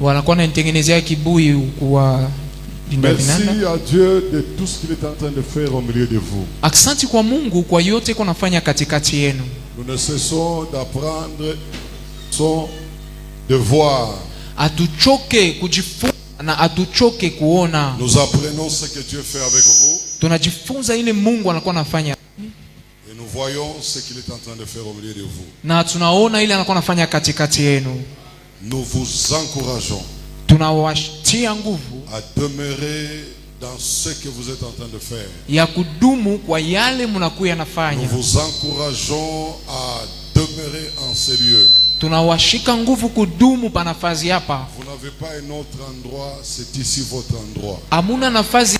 wanakuwa wanatengenezea kibuyu kwa linda vinanda. Merci à Dieu de tout ce qu'il est en train de faire au milieu de vous. Asante kwa Mungu kwa yote iko nafanya katikati yenu. Nous ne cessons d'apprendre son devoir. Atuchoke kujifunza na atuchoke kuona. Nous apprenons ce que Dieu fait avec vous. Tunajifunza ile Mungu anakuwa anafanya. Et nous voyons ce qu'il est en train de faire au milieu de vous. Na tunaona ile anakuwa anafanya katikati yenu. Nous vous encourageons Tunawatia nguvu à demeurer dans ce que vous êtes en train de faire. ya kudumu kwa yale mnakuwa Nous nafanya. vous encourageons à demeurer en ces lieux. Tunawashika nguvu kudumu pa nafasi hapa. Vous n'avez pas un autre endroit, c'est ici votre endroit. Hamuna nafasi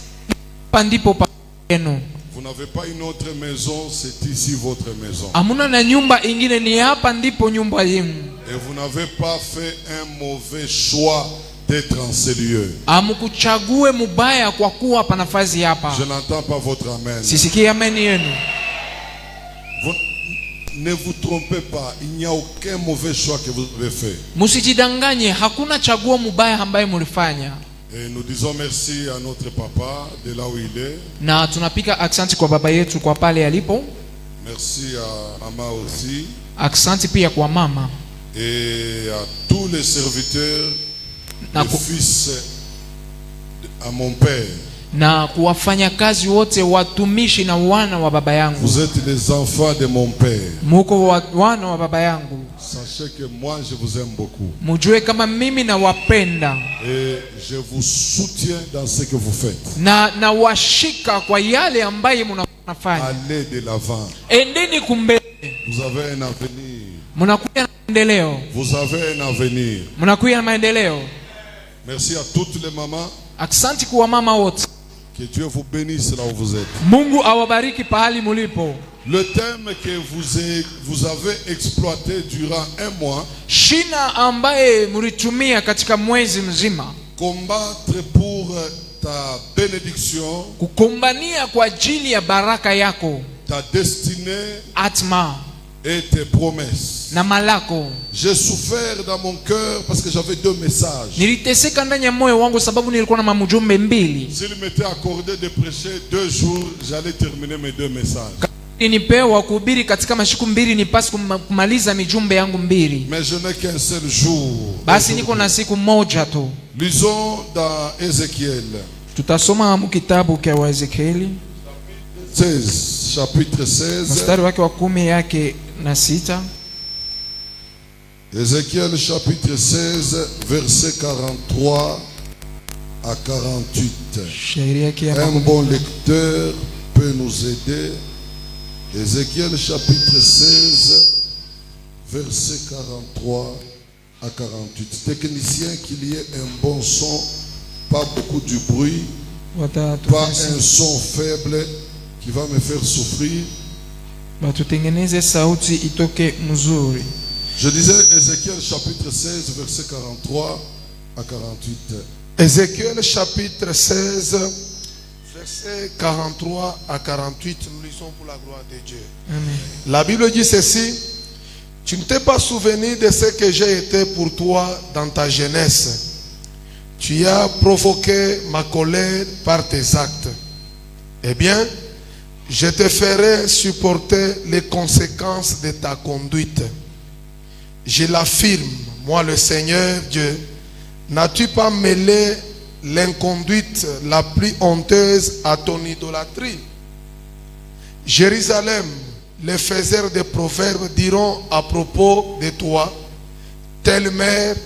hapa ndipo pa yenu. Vous n'avez pas une autre maison, c'est ici votre maison. Hamuna na nyumba ingine, ni hapa ndipo nyumba yenu. Et vous n'avez pas fait un mauvais choix d'être en ces lieux. Amukuchague mubaya kwa kuwa pa nafasi hapa. Je n'entends pas votre amen. Sisikie amen yenu. Vous, ne vous trompez pas, il n'y a aucun mauvais choix que vous avez fait. Musijidanganye, hakuna chaguo mubaya ambaye mulifanya. Et nous disons merci à notre papa de là où il est. Na tunapika aksanti kwa baba yetu kwa pale alipo. Merci à maman aussi. Aksanti pia kwa mama. Et à tous les serviteurs, les fils à mon père. Na kuwafanya kazi wote watumishi na wana wa baba yangu. Vous êtes les enfants de mon père. Muko wana wa baba yangu. Sachez que moi je vous aime beaucoup. Mujue kama mimi na wapenda. Et je vous soutiens dans ce que vous faites. Na washika kwa yale ambaye mnafanya. Allez de l'avant. Endeni kumbele. Vous avez un avenir. Mnakuja na maendeleo. Vous avez un avenir. Mnakuja na maendeleo. Merci à toutes les mamans. Aksanti kwa mama wote. Que Dieu vous bénisse là où vous êtes. Mungu awabariki pahali mulipo. Le thème que vous avez exploité durant un mois. Shina ambaye mlitumia katika mwezi mzima. Combattre pour ta bénédiction. Kukombania kwa ajili ya baraka yako. Ta destinée. Atma. Et tes promesses. Na malako. J'ai souffert dans mon cœur parce que j'avais deux messages. Niliteseka ndani ya moyo wangu sababu nilikuwa na mamujumbe mbili. S'il m'était accordé de prêcher 2 jours, j'allais terminer mes 2 messages. Nipewa kuhubiri katika masiku mbili nipasi kumaliza mijumbe yangu mbili. Mais je n'ai qu'un seul jour. Basi niko na siku moja tu. Lisons dans Ézéchiel. Tutasoma mu kitabu cha Ezekieli 16, chapitre 16. Mstari wake wa 10 yake na 6. Ézéchiel chapitre 16 verset 43 à 48. Un bon lecteur peut nous aider. Ézéchiel chapitre 16 verset 43 à 48. Technicien, qu'il y ait un bon son, pas beaucoup du bruit, pas un son faible qui va me faire souffrir. Batutengeneze sauti itoke mzuri. Je disais Ézéchiel chapitre 16 verset 43 à 48. Ézéchiel chapitre 16 verset 43 à 48, nous lisons pour la gloire de Dieu. Amen. La Bible dit ceci: tu ne t'es pas souvenu de ce que j'ai été pour toi dans ta jeunesse. Tu as provoqué ma colère par tes actes. Eh bien, je te ferai supporter les conséquences de ta conduite. Je l'affirme, moi le Seigneur Dieu. N'as-tu pas mêlé l'inconduite la plus honteuse à ton idolâtrie? Jérusalem, les faiseurs de proverbes diront à propos de toi: telle mère,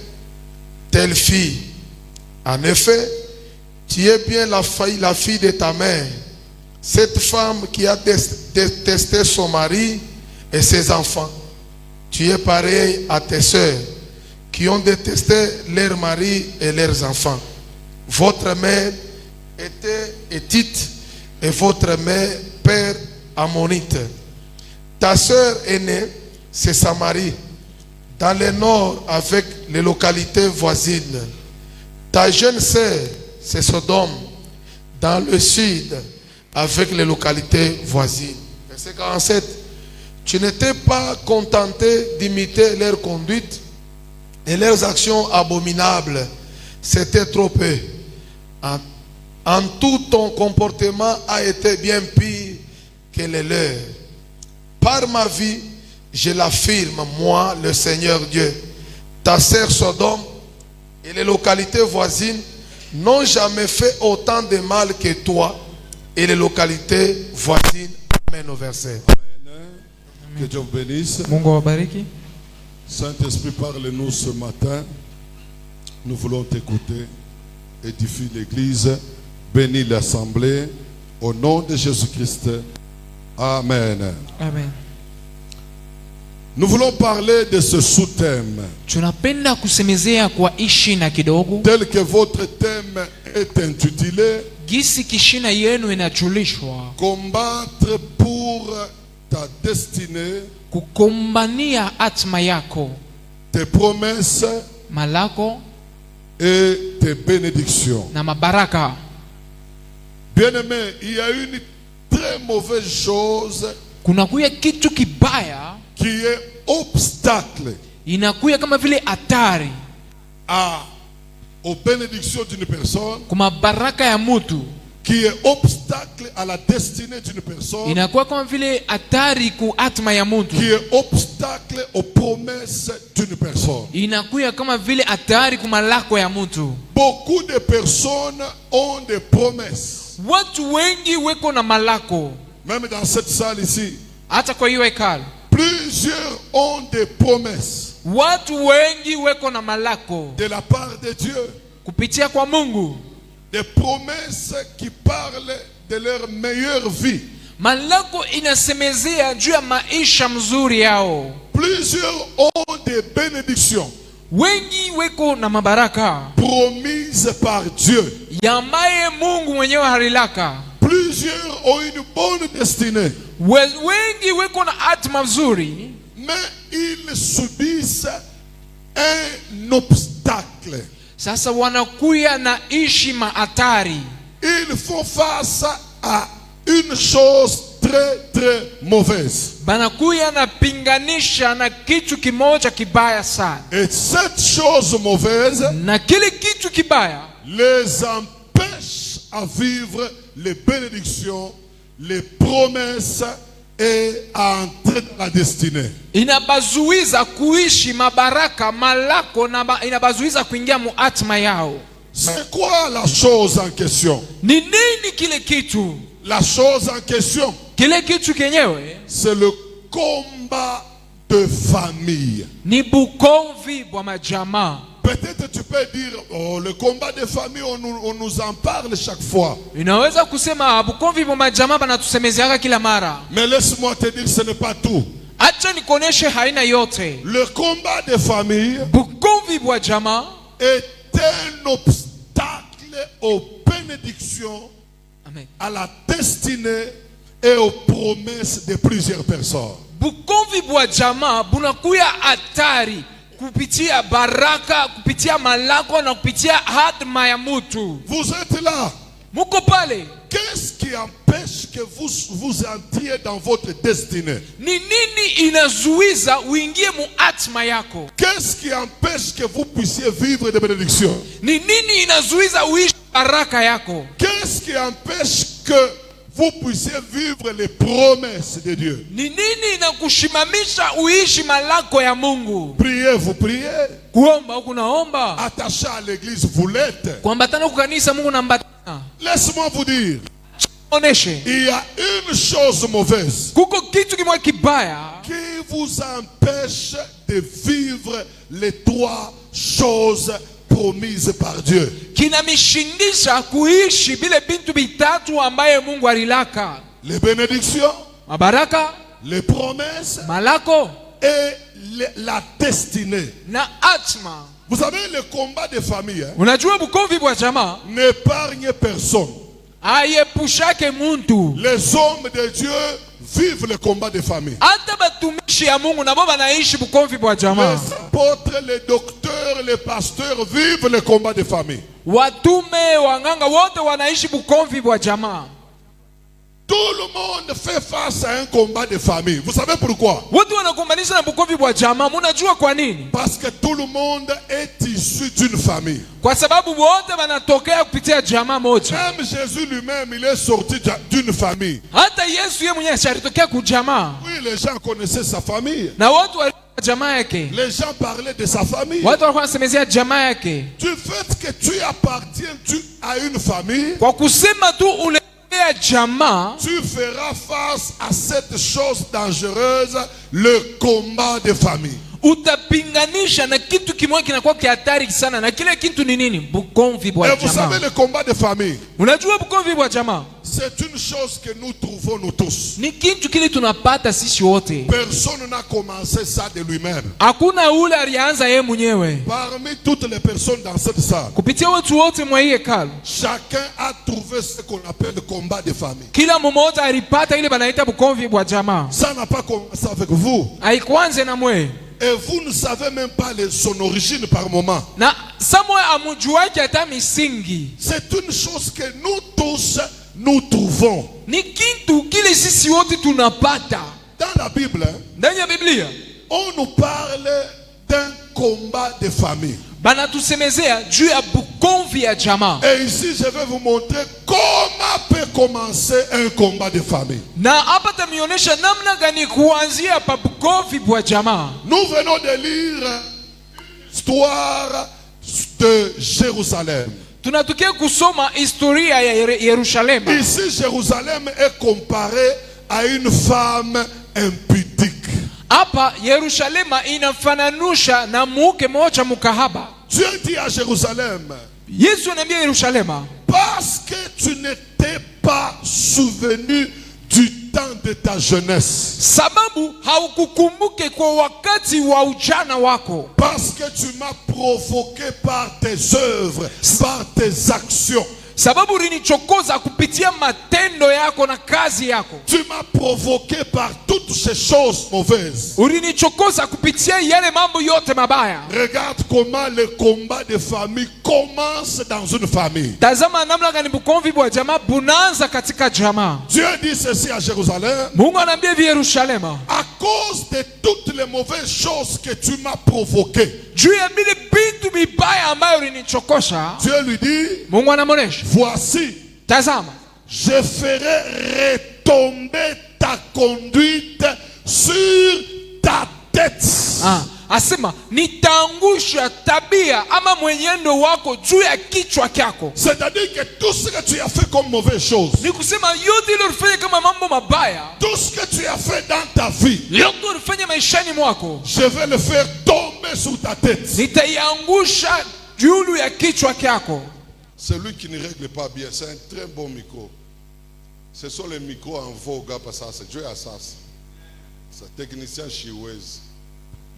telle fille. En effet, tu es bien la fille de ta mère, cette femme qui a détesté son mari et ses enfants. Tu es pareil à tes sœurs qui ont détesté leurs maris et leurs enfants. Votre mère était héthite et votre mère père ammonite. Ta sœur aînée, c'est Samarie, dans le nord avec les localités voisines. Ta jeune sœur, c'est Sodome, dans le sud avec les localités voisines. Verset 47. Tu n'étais pas contenté d'imiter leur conduite et leurs actions abominables c'était trop peu. En tout, ton comportement a été bien pire que les leurs. Par ma vie, je l'affirme, moi, le Seigneur Dieu. Ta sœur Sodome et les localités voisines n'ont jamais fait autant de mal que toi et les localités voisines. Amen au verset. Que Dieu vous bénisse. Mungu awabariki. Saint-Esprit, parle-nous ce matin. Nous voulons t'écouter. Édifie l'Église. Bénis l'Assemblée. Au nom de Jésus-Christ. Amen. Amen. Nous voulons parler de ce sous-thème. Tunapenda kusemezea kwa ishina kidogo. Tel que votre thème est intitulé. Gisi kishina yenu inachulishwa. Combattre pour ta destinée. Kukombania atma yako. Tes promesses. Malako. Et tes bénédictions. Na mabaraka. Bien-aimé, il y a une très mauvaise chose. Kunakuya kitu kibaya. Qui est obstacle. Inakuya kama vile hatari. Aux bénédictions d'une personne. Kuma baraka ya mutu. Qui est obstacle à la destinée d'une personne. Inakuwa kama vile hatari ku atma ya mutu. Qui est obstacle aux promesses d'une personne. Inakuya kama vile hatari ku malako ya mutu. Beaucoup de personnes ont des promesses. Watu wengi weko na malako. Même dans cette salle ici. Hata kwa hiyo hekalu. Plusieurs ont des promesses. Watu wengi weko na malako. De la part de Dieu. Kupitia kwa Mungu. Des promesses qui parlent de leur meilleure vie. Malako inasemezea juu ya maisha mzuri yao. Plusieurs ont des bénédictions. Wengi weko na mabaraka. Promises par Dieu. Yamaye Mungu mwenyewe harilaka. Plusieurs ont une bonne destinée. Wengi weko na atma mzuri. Mais ils subissent un obstacle. Sasa wanakuya na ishi mahatari. Ils font face à une chose très mauvaise. Banakuya na pinganisha na kitu kimoja kibaya sana. Et cette chose mauvaise na kile kitu kibaya les empêche à vivre les bénédictions, les promesses et à entrer dans la destinée. Inabazuiza kuishi mabaraka malako na inabazuiza kuingia mu atma yao. C'est quoi la chose en question? Ni nini kile kitu? La chose en question, kile kitu kenyewe, c'est le combat de famille. Ni bukomvi bwa majamaa. Peut-être tu peux dire, oh, le combat de famille, on nous en parle chaque fois. Inaweza kusema bukomvi bwa majamaa banatusemezeaka kila mara. Mais laisse-moi te dire, ce n'est pas tout. Acha nikoneshe haina yote. Le combat de famille, bukomvi bwa jamaa, est un obstacle aux bénédictions, Amen, à la destinée et aux promesses de plusieurs personnes. Bukomvi bwa jamaa bunakuya hatari kupitia baraka, kupitia malako na kupitia hatma ya mutu. Vous êtes là. Muko pale. Qu'est-ce qui empêche que vous entriez dans votre destinée? Ni nini inazuiza uingie mu atma yako? Qu'est-ce qui empêche que vous puissiez vivre des bénédictions? Ni nini inazuiza uishi baraka yako? Qu'est-ce qui empêche que vous puissiez vivre les promesses de Dieu? Ni nini inakushimamisha uishi malako ya Mungu? Priez, vous priez. Kuomba huku naomba. Attaché à l'église, vous l'êtes. Kuambatana kwa kanisa Mungu nambatana. Laisse-moi vous dire. Oneshe. Il y a une chose mauvaise. Kuko kitu kimoja kibaya qui vous empêche de vivre les trois choses promises par Dieu. Kinamishindisha kuishi bile bintu bitatu ambaye Mungu alilaka. Les bénédictions, mabaraka, les promesses, malako, et la destinée. Na atma. Vous savez, le combat de famille, unajua bukomvi bwa jamaa n'épargne personne. Ayepushake muntu. Les hommes de Dieu vivent le combat de famille. Hata batumishi ya Mungu nabo banaishi bukomvi bwa jamaa. Les apôtres, les docteurs, les pasteurs vivent le combat de famille. Watume, wanganga wote wanaishi bukomvi bwa jamaa. Tout le monde fait face à un combat de famille. Vous savez pourquoi? Watu wanakumbanisha na bukovi bwa jamaa. Munajua kwa nini? Parce que tout le monde est issu d'une famille. Kwa sababu wote wanatokea kupitia jamaa moja. Même Jésus lui-même, il est sorti d'une famille. Hata Yesu yeye mwenyewe alitokea kwa jamaa. Oui, les gens connaissaient sa famille. Na watu walikuwa jamaa yake. Les gens parlaient de sa famille. Watu walikuwa wanasemezea jamaa yake. Du fait que tu appartiens à une famille, Kwa kusema tu ule jamaa, tu feras face à cette chose dangereuse, le combat de famille. utapinganisha na kitu kimoja kinakuwa kihatari sana, na kile kitu ni nini? Bukomvi bwa Et vous jamaa. savez, le combat de famille, Unajua bukomvi bwa jamaa c'est une chose que nous trouvons nous tous. ni kitu kile tunapata sisi wote. Personne n'a commencé ça de lui-même. Hakuna ule alianza yeye mwenyewe. Parmi toutes les personnes dans cette salle, Kupitia watu wote mwa hii hekalu, chacun a trouvé ce qu'on appelle le combat de famille. kila mmoja alipata ile banaita bukomvi bwa jamaa. Ça n'a pas commencé avec vous. Haikuanze na mwe. Et vous ne savez même pas son origine par moment. Na samwe amujuaki hata misingi. C'est une chose que nous tous, nous trouvons. Ni kitu kile sisi wote tunapata. Dans la Bible, Ndani ya Biblia, on nous parle d'un combat de famille. banatusemezea juu ya bukomvi ya jamaa. Et ici, je vais vous montrer comment peut commencer un combat de famille. Na hapa tamionyesha namna gani kuanzia pa bukomvi bwa jamaa. Nous venons de lire l'histoire de Jérusalem. Tunatukia kusoma historia ya Yerusalema. Ici, Jérusalem est comparé à une femme impudique. Hapa Yerusalema inafananusha na muke moja mukahaba. Dieu dit à Jérusalem, Yesu anaambia Yerusalema, parce que tu n'étais pas souvenu du temps de ta jeunesse, sababu haukukumbuke kwa wakati wa ujana wako, parce que tu m'as provoqué par tes œuvres, par tes actions. sababu ulinichokoza kupitia matendo yako na kazi yako. Tu m'as provoqué par toutes ces choses mauvaises. Ulinichokoza kupitia yale mambo yote mabaya. Regarde comment le combat de famille commence dans une famille. Tazama namna gani bukomvi bwa jamaa bunaanza katika jamaa. Dieu dit ceci à Jérusalem, Mungu anaambia hivi Yerusalema, à cause de toutes les mauvaises choses que tu m'as provoquées. juu ya bile bintu bibaya ambayo ulinichokosha, Dieu lui dit, Mungu anamonesha, voici, tazama, je ferai retomber ta conduite sur ta tête. asema nitaangusha tabia ama mwenendo wako juu ya kichwa kyako. C'est-à-dire que tout ce que tu as fait comme mauvaise chose, Ni kusema yote ile ulifanya kama mambo mabaya, tout ce que tu as fait dans ta vie, yote ulifanya maishani mwako, je vais le faire tomber sur ta tête. nitaiangusha juu ya kichwa kyako. Celui qui ne règle pas bien, c'est un très bon micro. Ce sont les micros en vogue, parce que c'est Dieu à ça. C'est technicien chiouez.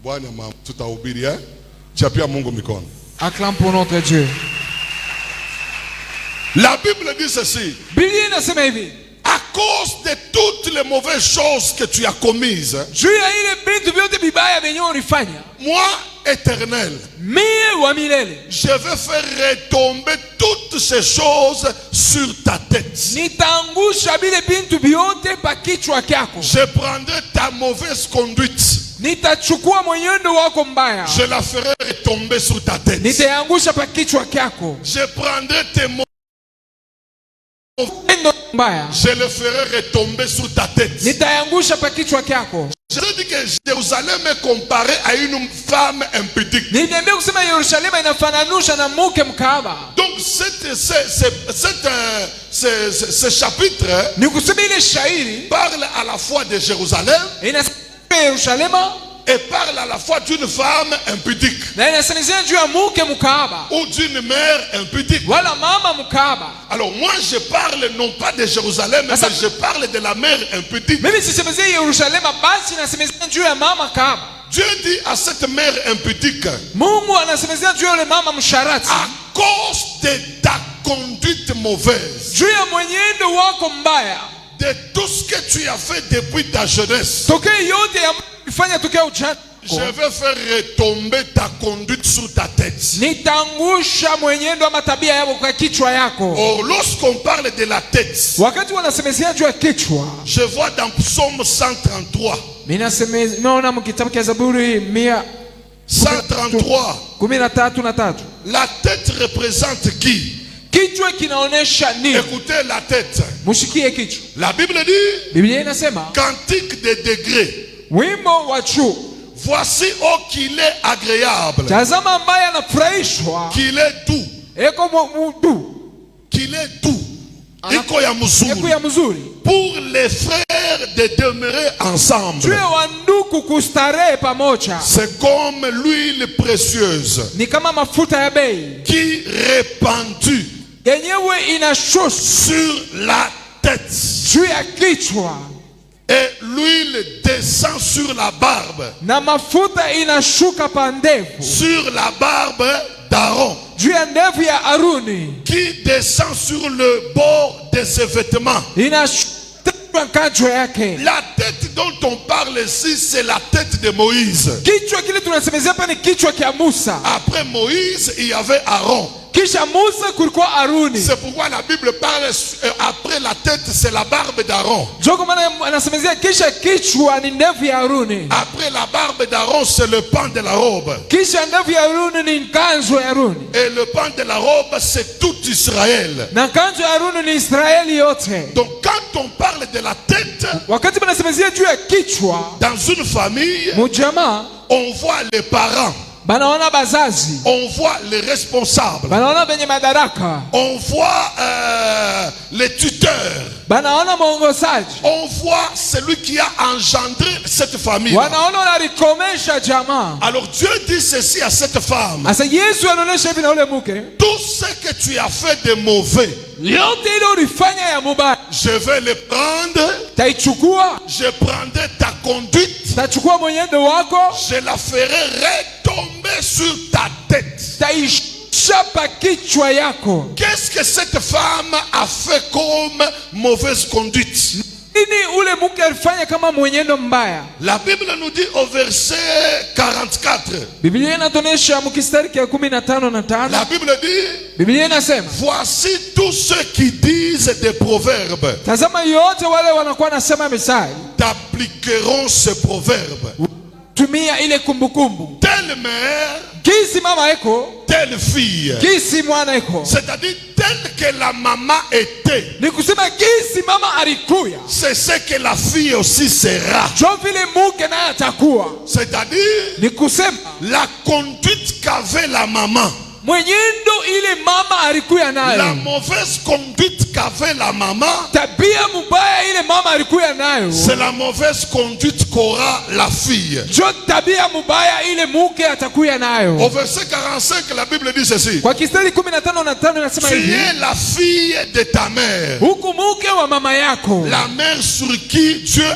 Bwana mama, tutahubiri hein? Chapia Mungu mikono. Acclame pour notre Dieu. La Bible dit ceci. Biblia inasema hivi, À cause de toutes les mauvaises choses que tu as commises, juu ya ile vitu vyote vibaya vyenye ulifanya, moi, éternel, mie wa milele je vais faire retomber toutes ces choses sur ta tête. nitaangusha vile vitu vyote pa kichwa kyako. Je prendrai ta mauvaise conduite. Nitachukua mwenendo wako mbaya, Je la ferai retomber sur ta tête. nitaiangusha pa kichwa kyako. Je prendrai tes mauvaise, Mwenendo mbaya je le ferai retomber sur ta tête. nitaiangusha pa kichwa kyako. Je dis que Jérusalem est comparé à une femme impudique. Niliambia kusema Yerusalema inafananusha na muke mkahaba. Donc ce chapitre Ni kusema ile shairi parle à la fois de Jérusalem inasema Yerusalema et parle à la fois d'une femme impudique na inasemezea juu ya muke mkahaba ou d'une mère impudique. wala mama mkahaba. Alors moi je parle non pas de Jérusalem, mais je parle de la mère impudique. Mimi sisemezea Yerusalema, basi nasemezea juu ya mama kahaba. Dieu dit à cette mère impudique, Mungu anasemezea juu ya yule mama msharati, à cause de ta conduite mauvaise, juu ya mwenendo wako mbaya, de tout ce que tu as fait depuis ta jeunesse, tokea yote ya ulifanya tokea ujana, Je vais faire retomber ta conduite sur ta tête. Nitangusha mwenendo ama tabia yako kwa kichwa yako. Or, lorsqu'on parle de la tête, Wakati wanasemezea juu ya kichwa, je vois dans Psaume 133. naona mkitabu cha Zaburi 133. La tête représente qui? Kichwa kinaonesha nini? Écoutez la tête. Mushikie kichwa. La Bible dit, Biblia inasema, cantique des degrés. wimbo wa juu. Voici oh qu'il est agréable, Tazama ambaye anafurahishwa, qu'il est doux, eko mudu, qu'il est doux, iko ya eko ya mzuri, pour les frères de demeurer ensemble. juu ya wandugu kustarehe pamoja. C'est comme l'huile précieuse Ni kama mafuta ya bei qui répandue yenyewe inashusha sur la tête, juu ya kichwa, et l'huile descend sur la barbe, na mafuta inashuka pa ndevu, sur la barbe d'Aaron, juu ya ndevu ya Aruni, qui descend sur le bord de ses vêtements. inashuka kichwa yake. La tête dont on parle ici, c'est la tête de Moïse. Kichwa kile tunasemezea hapa ni kichwa kia Musa. Après Moïse, il y avait Aaron. Kisha Musa kulikuwa Aruni. C'est pourquoi la Bible parle après la tête, c'est la barbe d'Aaron. Joko maana anasemezea kisha kichwa ni ndevu ya Aruni. Après la barbe d'Aaron, c'est le pan de la robe. Kisha ndevu ya Aruni ni kanzu ya Aruni. Et le pan de la robe, c'est tout Israël. Na kanzu ya Aruni ni Israeli yote. Donc quand on parle de la tête, Wakati banasemezea juu ya kichwa, dans une famille, mujamaa on voit les parents, banaona bazazi, on voit les responsables, banaona benye madaraka, on voit les tuteurs, banaona mwongozaji, on voit celui qui a engendré cette famille. wanaona wanalikomesha jamaa. Alors Dieu dit ceci à cette femme: Asa Yesu anaonesha hivi na ule mke, tout ce que tu as fait de mauvais, yote ile ulifanya ya mubaya, je vais le prendre, taichukua, je prendrai ta conduite, tachukua mwenendo wako, je la ferai retomber sur ta tête. taishapa kichwa yako. Qu'est-ce que cette femme a fait comme mauvaise conduite? Nini ule mke alifanya kama mwenendo mbaya? La Bible nous dit au verset 44. Biblia inatuonyesha mkistari kia 15:5. La Bible dit, Biblia inasema, voici tous ceux qui disent des proverbes tazama yote wale wanakuwa nasema misali, t'appliqueront ce proverbe. tumia ile kumbukumbu. Telle mère, Kisi mama eko, telle fille. kisi mwana eko. C'est-à-dire telle que la maman était, Ni kusema kisi mama alikuya, c'est ce que la fille aussi sera. jo vile muke naye atakuwa. C'est-à-dire Ni kusema la conduite qu'avait la maman, mwenyendo ile mama alikuya la nayo, mauvaise conduite qu'avait la maman, tabia mubaya ile mama alikuya nayo, c'est la mauvaise conduite qu'aura la fille. jo tabia mubaya ile muke atakuya Au nayo. verset 45, la Bible dit ceci: Kwa kistari 15:5 inasema tu hivi, es la fille de ta mère, huku muke wa mama yako, la mère sur qui Dieu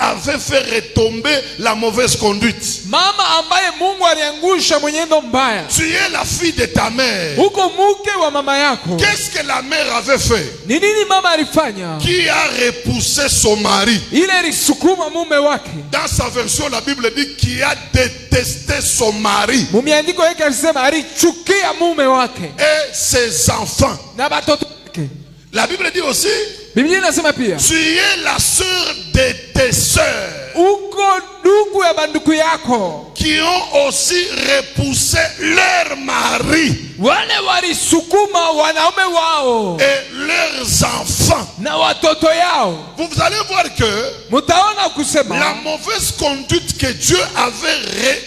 avait fait retomber la mauvaise conduite. mama ambaye Mungu aliangusha mwenyendo mbaya. Tu es la fille de ta mère. Huko muke wa mama yako, Qu'est-ce que la mère avait fait? ni nini mama alifanya? Qui a repoussé son mari? Ile ilisukuma mume wake. Dans sa version, la Bible dit qui a détesté son mari Mumiandiko yake alisema alichukia mume wake et ses enfants. na batoto wake. La Bible dit aussi, Biblia inasema pia, tu es la sœur de tes sœurs uko ndugu ya banduku yako qui ont aussi repoussé leur mari wale walisukuma wanaume wao et leurs enfants. na watoto yao. Vous allez voir que Mutaona la kusema mauvaise conduite que Dieu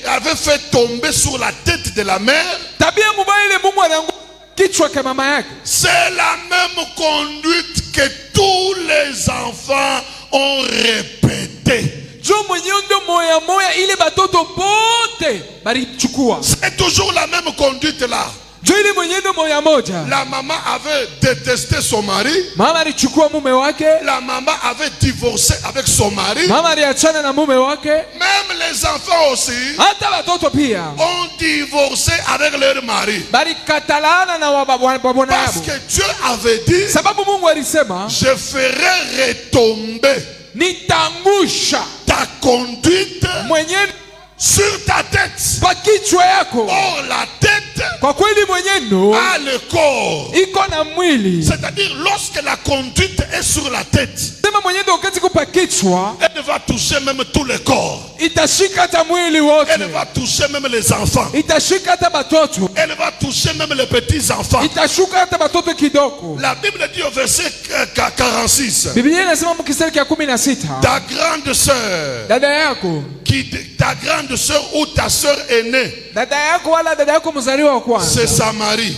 avait fait tomber sur la tête de la mère, tabia mubaya ile Mungu aliangusha kichwa cha mama yake, c'est la même conduite que tous les enfants ont répété. jo mwenyendo moya moya ile batoto bote balichukua, C'est toujours la même conduite là. jo ile mwenyendo moya moja. La maman avait détesté son mari. Mama alichukua mume wake, La maman avait divorcé avec son mari. mama aliachana na mume wake, Même les enfants aussi hata watoto pia ont divorcé avec leur mari. balikatalana na wabwana Parce yao, que Dieu avait dit, sababu Mungu alisema je ferai retomber nitangusha ta conduite mwenyendo sur ta tête. pa kichwa yako. Or la tête Kwa kweli mwenendo a le corps. iko na mwili. C'est-à-dire lorsque la conduite est sur la tête, Sema mwenendo wakati kupa kichwa, elle va toucher même tout le corps. itashika hata mwili wote. Elle va toucher même les enfants. Itashika hata batoto. Elle va toucher même les petits enfants. Itashuka hata batoto kidogo. La Bible dit au verset 46, Biblia inasema mkisari ya 16, ta grande sœur, dada yako, ta grande sœur ou ta sœur aînée, dada yako wala dada yako mzaliwa wa c'est kwanza, sa mari,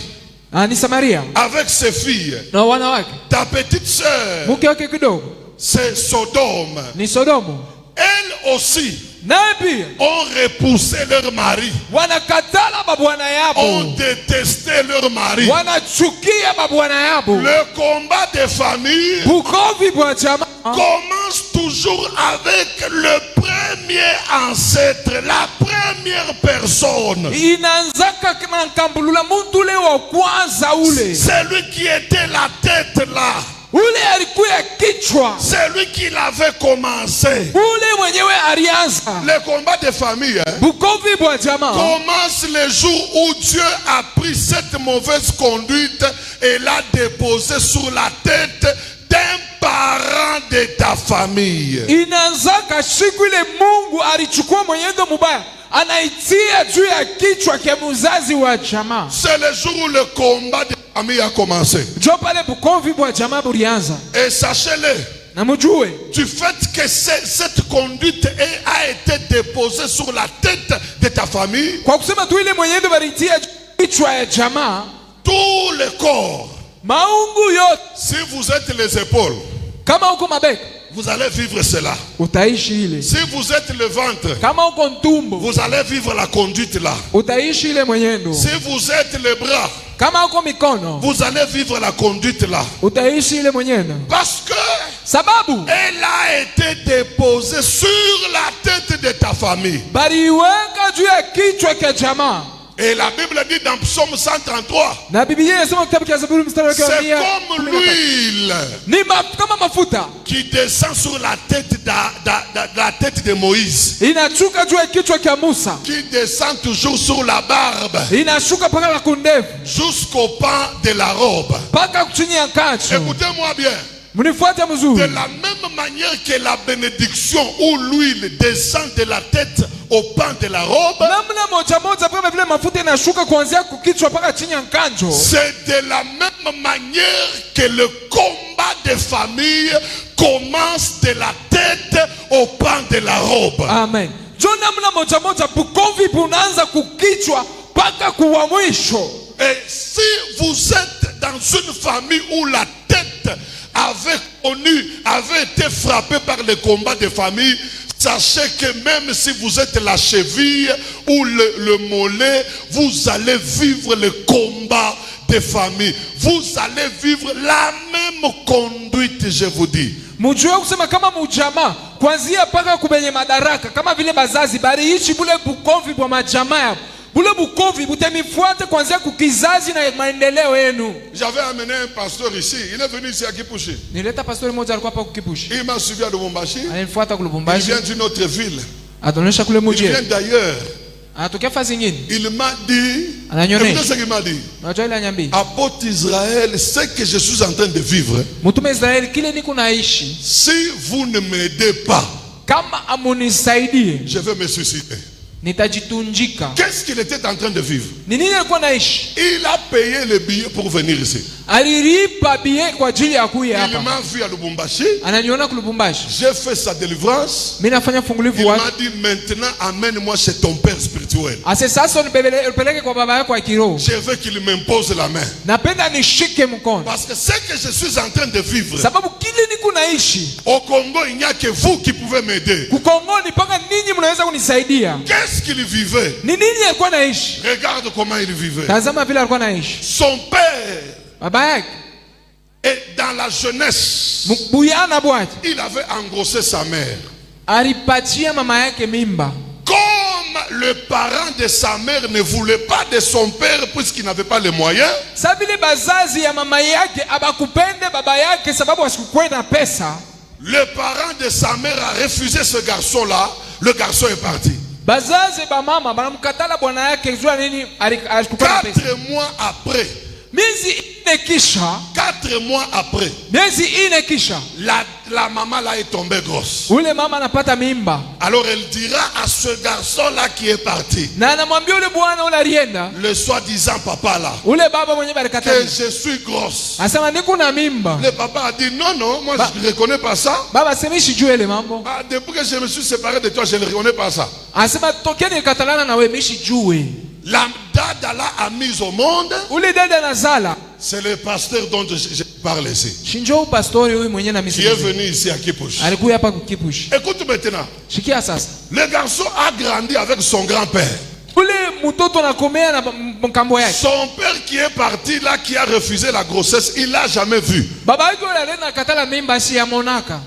ni Samaria avec ses filles. na wana wake. Ta petite sœur, Mke wake kidogo c'est Sodome. ni Sodomu. Elles aussi Naye pia ont repoussé leur mari, wanakatala mabwana ont yabo, détesté leur mari. wanachukia mabwana yabo. Le combat des familles Bukovi bwa jamaa commence toujours avec le premier ancêtre, la première personne. inaanzaka kama nkambulula muntu ule wa kwanza ule. C'est lui qui était la tête là. Ule alikuwa kichwa. C'est lui qui l'avait commencé. Ule mwenyewe alianza. Le combat des familles Bukovi bwa jamaa commence le jour où Dieu a pris cette mauvaise conduite et l'a déposée sur la tête d'un parent de ta famille. inaanzaka siku ile Mungu alichukua mwenendo mubaya anaitia juu ya kichwa kia mzazi wa jamaa. C'est le jour où le combat des familles a commencé. Jo pale Bukovi bwa jamaa bulianza. Et sachez-le, Na mjue du fait que cette conduite a été déposée sur la tête de ta famille, kwa kusema tu ile mwenendo balitia kichwa ya jamaa, tout le corps, maungu yote, si vous êtes les épaules, kama uko mabeka vous allez vivre cela. utaishi ile, Si vous êtes le ventre, kama uko ntumbo vous allez vivre la conduite là. utaishi ile mwenendo, Si vous êtes les bras, kama uko mikono vous allez vivre la conduite là. utaishi ile mwenendo, Parce que sababu elle a été déposée sur la tête de ta famille. baliweka juu ya kichwa cha jamaa. Et la Bible dit dans Psaume 133, Na Biblia inasema kitabu cha Zaburi mstari wa c'est comme 113, l'huile ni kama mafuta qui descend sur la tête la tête de Moïse, inashuka juu ya kichwa cha Musa, qui descend toujours sur la barbe inashuka mpaka la kundevu, jusqu'au pan de la robe. mpaka chini ya kacho. Écoutez-moi bien. Mnifuate De mzuri. la même manière que la bénédiction ou l'huile descend de la tête au pan de la robe, Namna moja moja kama vile mafuta inashuka kuanzia kichwa mpaka chini ya kanjo. c'est de la même manière que le combat des familles commence de la tête au pan de la robe. Amen. Jo namna moja moja Bukovi bunaanza kukichwa mpaka kuwa mwisho. Et si vous êtes dans une famille où la tête avait été frappée par le combat des familles, sachez que même si vous êtes la cheville ou le mollet, vous allez vivre le combat des familles. Vous allez vivre la même conduite, je vous dis. Mujue kusema kama mujamaa kuanzia mpaka kubenye madaraka kama vile bazazi baliishi bule Bukovi bwa majamaa yao. Bule Bukovi butemifuate kuanzia kukizazi na maendeleo yenu. J'avais amené un pasteur ici. Il est venu ici à Kipushi. Nileta pastori mmoja alikuwa hapa Kipushi. Il m'a suivi à Lubumbashi. Alinifuata ku Il Lubumbashi. vient d'une autre ville. Atuonyesha kule Il mji. vient d'ailleurs. Anatokea fasi nyingine. Il m'a dit, Ananyonyesha. écoutez ce qu'il m'a dit. Unajua ile anyambi. Apôtre Israël, ce que je suis en train de vivre, Mtume Israeli kile niko naishi. si vous ne m'aidez pas, Kama amunisaidie, je vais me suicider. nitajitunjika. Qu'est-ce qu'il était en train de vivre? Ni nini alikuwa naishi? Il a payé le billet pour venir ici. Alilipa bie kwa ajili ya kuja Il hapa. m'a vu à Lubumbashi. Ananiona ku Lubumbashi. J'ai fait sa délivrance. Mimi nafanya fungulivu Il wake. m'a dit maintenant amène-moi chez ton père spirituel. Ase sasa nipeleke kwa baba yako wa kiroho. Je veux qu'il m'impose la main. Napenda nishike mkono. Parce que ce que je suis en train de vivre, Sababu kile niko naishi. au Congo, il n'y a que vous qui pouvez m'aider. Kukongoni mpaka ninyi mnaweza kunisaidia. Qu'est-ce qu'il vivait? Ni nini alikuwa naishi? Regarde comment il vivait. Tazama vile alikuwa naishi. Son père, Baba yake et dans la jeunesse, buyana bwati il avait engrossé sa mère. alipatia mama yake mimba. Comme le parent de sa mère ne voulait pas de son père puisqu'il n'avait pas les moyens, Sabile bazazi ya mama yake abakupende baba yake sababu asikukwenda na pesa. le parent de sa mère a refusé ce garçon-là. Le garçon est parti. bazazi ba mama banamkatala bwana yake jua nini alikuwa na pesa. 4 mois après, Miezi ine kisha, 4 mois après, miezi ine kisha, la maman là est tombée grosse. ule mama anapata mimba. Alors elle dira à ce garçon là qui est parti, Na anamwambia ule bwana ule alienda, le soi-disant papa là, ule baba mwenye que balikatala, je suis grosse. asema niko na mimba. Le papa a dit non, non, moi je ne reconnais pas ça. Baba semishi juu ile mambo. Ah, depuis que je me suis séparé de toi, je ne reconnais pas ça. Asema tokeni nikatalana na wewe mishi juu. La dada là a mis au monde, Ule dada nazala. c'est le pasteur dont je parle ici, Shinjo pastori huyu mwenye na qui est misi. venu ici à Kipush. Alikuwa hapa kukipush. Écoute maintenant, Shikia sasa. le garçon a grandi avec son grand-père. Ule mtoto nakomea na mkambo yake. Son père qui est parti là, qui a refusé la grossesse, il l'a jamais vu. Baba yake ule alienda katala mimba si ya monaka.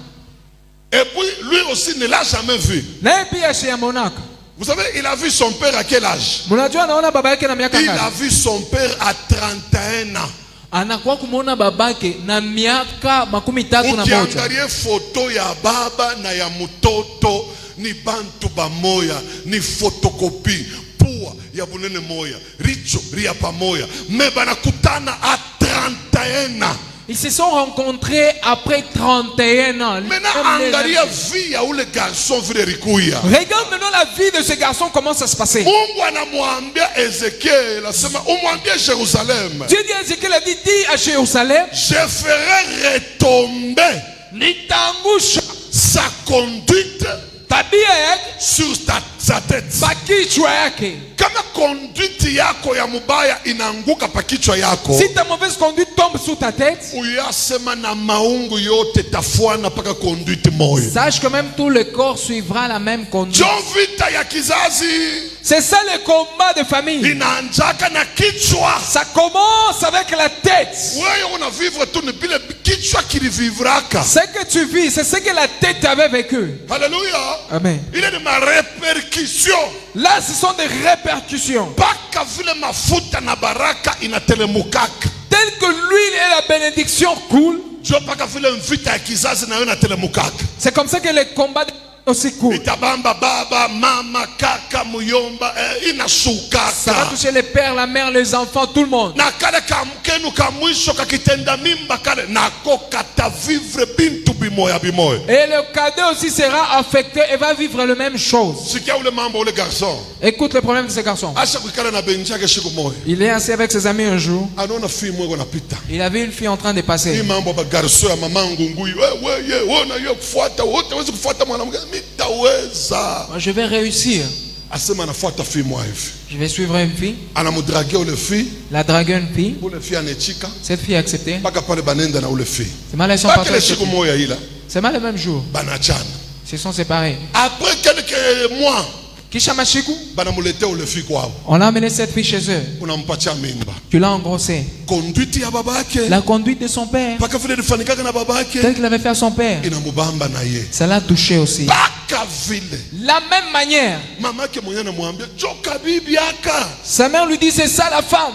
Et puis lui aussi ne l'a jamais vu. Naye pia si ya monaka. Vous savez, il a vu son père à quel âge? Mnajua anaona baba yake na miaka Il a ngapi? vu son père à 31 ans. Anakuwa kumuona babake na miaka 31. Ukiangalia foto ya baba na ya mtoto ni bantu bamoya, ni fotokopi pua ya bunene moya, richo ria pamoya, me banakutana à 31 ans. Ils se sont rencontrés après 31 ans. Maintenant, angalia vie ya ule garçon vile rikuya. Regarde maintenant la vie de ce garçon, comment ça se passait. Mungu anamwambia Ezekiel, asema umwambie Jerusalem, Dieu dit à Ézéchiel, a dit, dis à Jérusalem, je ferai retomber nitangusha sa conduite tabia yake sur sa tête. pakichwa yake. Kama conduite yako ya mubaya inaanguka pa kichwa yako, Si ta mauvaise conduite tombe sur ta tête, uyasema na maungu yote tafuana paka conduite moyo. sache que même tout le corps suivra la même conduite. John vita ya kizazi C'est ça le combat de famille. inaanjaka na kichwa. Ça commence avec la tête. Wewe una vivre tu ni bile kichwa kilivivraka. Ce que tu vis, c'est ce que la tête avait vécu. Haleluya. Amen. Il est de ma répercussion. Là, ce sont des répercussions. Paka vile mafuta na baraka inatelemukaka. Tel que l'huile et la bénédiction coulent, Jo paka vile mvita ya kizazi na yo inatelemukaka. c'est comme ça que les combats aussi coulent. Itabamba baba, mama, kaka, muyomba, Ça va inashukaka. toucher les pères, la mère, les enfants, tout le monde. Na kale kamkenu kamwisho kakitenda mimba kale nako katavivre bintu bimoya bimoya. Et le cadet aussi sera affecté et va vivre la même chose. Sikia ule mambo ule garçon. Écoute le problème de ce garçon. Asha kuikala na benjake siku moya. Il est assis avec ses amis un jour. Anaona fii mwego napita. Il a vu une fille en train de Hii passer. mambo ba garçon ya mamangu ngui. Wewe na yo kufuata wote wezi kufuata mwanamke. Mitaweza. Moi, je vais réussir. Asema anafuata fii mwa hivi. Je vais suivre une fille. Anamudragia ule fii. La draguer une fille. Ule fii anechika. Cette fille a accepté. Mpaka pale banenda na ule fii. C'est mal, elles sont Baki parties le avec cette siku fille. moya ila. C'est mal le même jour. Banachana. Ils se sont séparés. Après quelques mois, Kisha Mashiku, banamulete ule fii kwao. on a amené cette fille chez eux. Unampatia mimba. Tu l'as engrossée. Conduite ya babake. La conduite de son père, Paka vile nifanikaka na babake. tel qu'il avait fait à son père, Inamubamba na ye. ça l'a touché aussi. Paka vile. La même manière, Mamake mwenye anamwambia joka bibi yaka. sa mère lui dit, c'est ça la femme.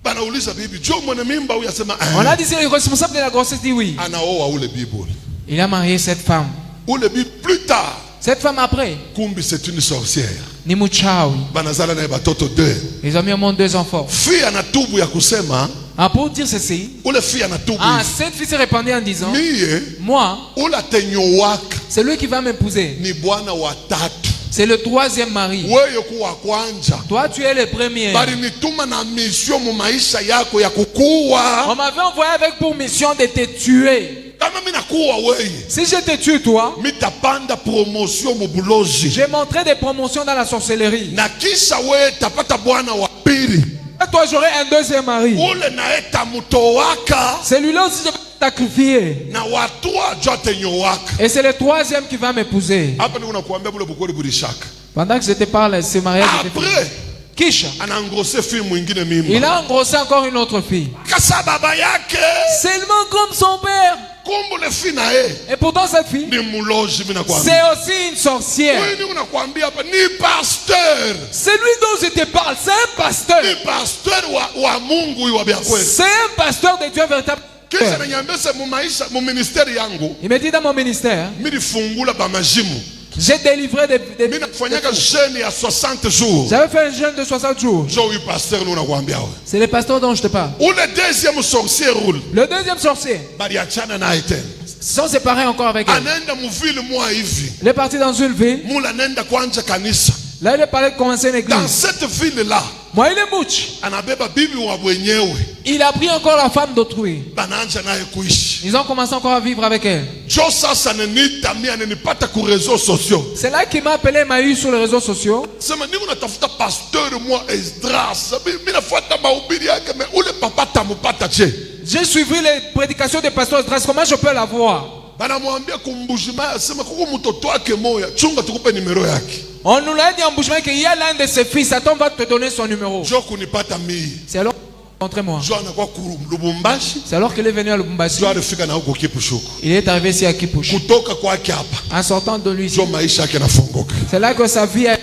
Banauliza bibi, jo mwenye mimba huyu asema On a dit, c'est le responsable de la grossesse, dit oui. anaoa ule bibi ule. Il a marié cette femme. Ule bibi plus tard, Cette femme après, kumbi c'est une sorcière. ni Muchawi. Banazala na batoto 2. Ils ont mis au monde 2 enfants. Fille anatubu ya kusema, Ah, pour dire ceci, ule fille anatubu. ah, cette fille s'est répandue en disant, Mie, moi, ula tenyowaka c'est lui qui va m'épouser. ni bwana wa tatu. C'est le 3e mari. Wewe kuwa kwanja. Toi, tu es le premier. Bali nituma na mission mu maisha yako ya kukua. On m'avait envoyé avec pour mission de te tuer. Kama mimi nakuwa wewe, Si je te tue, toi, mitapanda promotion mu bulozi. j'ai montré des promotions dans la sorcellerie. Na kisha wewe tapata bwana wa pili. Et toi, j'aurai un 2e mari. Ule naye tamutowaka Celui-là aussi, je vais sacrifier. na watu ajua tenyowaka. Et c'est le 3e qui va m'épouser. Hapa ni unakuambia bule bukori bulishaka. Pendant que je te parle, ce mariage était fini. Après, Kisha, anaangrose fille mwingine il mimba. a engrossé encore une autre fille. Kasa baba yake. Seulement comme son père. Kumbu le fille na ye. Et pourtant, cette fille, Ni mulozi mimi nakwambia. c'est aussi une sorcière. Wewe ni unakwambia hapa ni pasteur. Celui dont je te parle, c'est un pasteur. Ni pasteur wa Mungu wa bya kweli. C'est un pasteur de Dieu véritable. Kisha niambia mu maisha mu ministeri yangu Il me dit dans mon ministère, milifungula ba majimu. J'ai délivré des Mimi nafanyaka jeûne ya 60 jours. J'avais fait un jeûne de 60 jours. Jo yu pasteur nous nakwambia wewe. C'est les pasteurs dont je te parle. Ou le deuxième sorcier roule. Le deuxième sorcier, Baliachana na ite. sont séparés encore avec elle. Anaenda muvile mwa hivi. Il est parti dans une ville. Mula nenda kwanja kanisa. Là, il est parti de commencer une Dans église. cette ville là, Moi, il est mouche. anabeba bibi wa mwenyewe. Il a pris encore la femme d'autrui. Bananja naye kuishi. Ils ont commencé encore à vivre avec elle. Jo sasa nenita mimi ananipata ku réseaux sociaux. C'est là qu'il m'a appelé, m'a eu sur les réseaux sociaux. Sema nini unatafuta pasteur moi Esdras. Mimi nafuata mahubiri yake mais ule papa tamupata je. J'ai suivi les prédications des pasteurs Esdras. Comment je peux la voir? Banamwambia kumbujima asema kuko mtoto wake moya. Chunga tukupe numero yake. On nous l'a dit en bouchement qu'il y a l'un de ses fils. Attends, on va te donner son numéro. Jo kunipata mimi. C'est alors montrez-moi. Jo anakuwa Lubumbashi. C'est alors qu'il est venu à Lubumbashi. Jo alifika na huko Kipushuku. Il est arrivé ici à Kipush. Kutoka kwake hapa. En sortant de lui, Jo maisha yake nafunguka. c'est là que sa vie est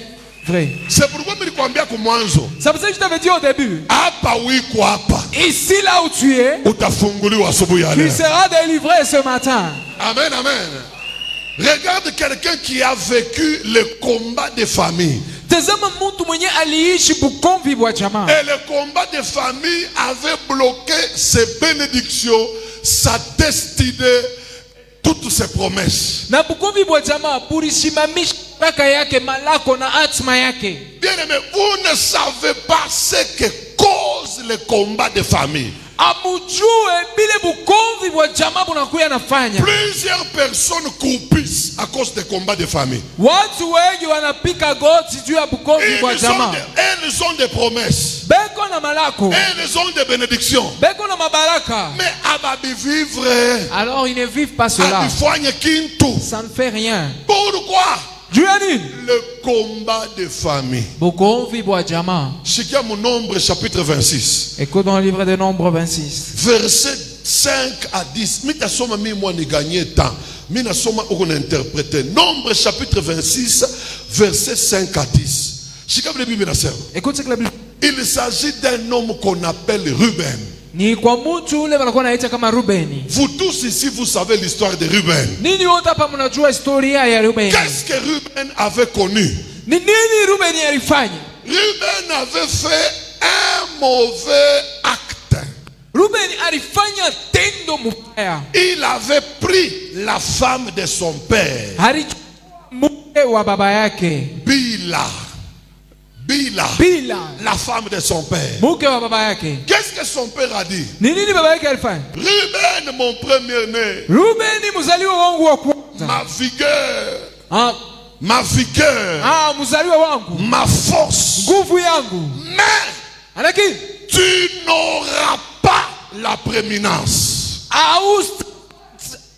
vraie. C'est pourquoi nilikwambia kwa mwanzo. C'est pour ça que je t'avais dit au début. Hapa wiko hapa. Ici là où tu es, Utafunguliwa asubuhi ya tu leo. seras délivré ce matin. Amen, amen. Regarde quelqu'un qui a vécu le combat de famille. Tazama mtu mwenye aliishi bukomvi bwa jamaa. Et le combat de famille avait bloqué ses bénédictions, sa destinée, toutes ses promesses. Na bukomvi bwa jamaa bulisimamisha baraka yake, malako na hatima yake. Bien aimé, vous ne savez pas ce que cause le combat de famille. Amujue bile bukomvi bwa jamaa bunakuya nafanya. Plusieurs personnes coupissent à cause des combats de famille. Watu wengi wanapika goti juu ya bukomvi bwa jamaa. Elles ont des promesses. Beko na malako. Elles ont des bénédictions. Beko na mabaraka. Mais ababi vivre. Alors ils ne vivent pas cela. Abifanye kintu. Ça ne fait rien. Pourquoi? Dieu a dit. Le combat de famille. Bukomvi bwa jamaa. Chikia mon Nombre chapitre 26. Écoute dans le livre de Nombres 26. Verset 5 à 10. Mita soma mi moi ni gagner temps. Mina soma on interpréter. Nombre chapitre 26 verset 5 à 10. Chikia le Bible na sœur. Écoute ce que la Bible. Il s'agit d'un homme qu'on appelle Ruben. Ni kwa mtu ule wanakuwa naita kama Rubeni. Vous tous ici vous savez l'histoire de Ruben. Nini wote hapa mnajua historia ya Rubeni? Qu'est-ce que Ruben avait connu? Ni nini Rubeni alifanya? Ruben avait fait un mauvais acte. Rubeni alifanya tendo mbaya. Il avait pris la femme de son père. Alichukua mke wa baba yake. Bila, Bila, la femme de son père. mke wa baba yake. Qu'est-ce que son père a dit? Ni nini baba yake alifanya? Ruben, mon premier-né, Rubeni mzaliwa wangu wa kwanza. ma vigueur, Ah, mzaliwa wangu. ma force. Nguvu yangu. Mais Lakini tu n'auras pas la prééminence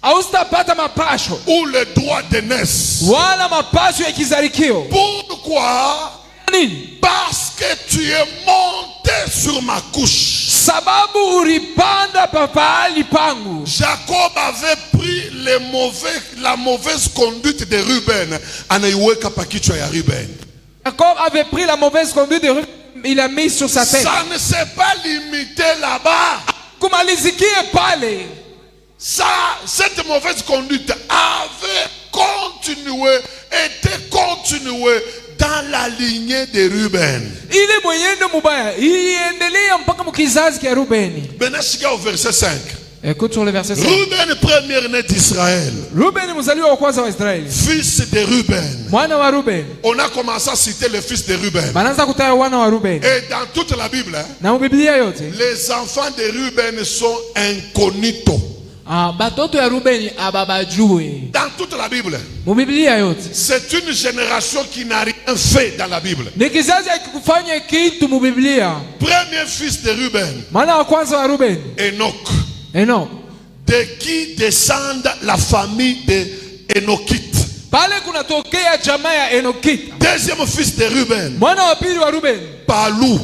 haustapata mapasho ou le droit d'aînesse. wala mapasho ya kizalikio. Pourquoi? Nini? Parce que tu es monté sur ma couche. Sababu ulipanda pahali pangu. Jacob avait pris la mauvaise conduite de Ruben. Anaiweka pa kichwa ya Ruben. Jacob avait pris la mauvaise conduite de Ruben, il a mis sur sa tête. Ça ne s'est pas limité là-bas. Kumalizikie pale. Cette mauvaise conduite avait été continuée dans la lignée de Ruben. Ile mwenendo mubaya iliendelea mpaka mkizazi kia Rubeni. Benashika au verset 5. Écoute sur le verset 5. Ruben, premier-né d'Israël. Rubeni mzaliwa wa kwanza wa Israeli. Fils de Ruben. Mwana wa Ruben. On a commencé à citer le fils de Ruben. Banaanza kutaja wana wa Ruben. Et dans toute la Bible, Na Biblia yote. les enfants de Ruben sont incognito. Batoto ya Rubeni ababajue. Dans toute la Bible, Biblia yote. c'est une génération qui n'a rien fait dans la Bible. Ni kizazi hakikufanya kitu mu Biblia. Premier fils de Ruben, Mwana wa kwanza wa Ruben. Enoch. De qui descend la famille de Enochite. Pale kunatokea jamaa ya Enokita. Deuxième fils de Ruben, Mwana wa pili wa Ruben. Palu.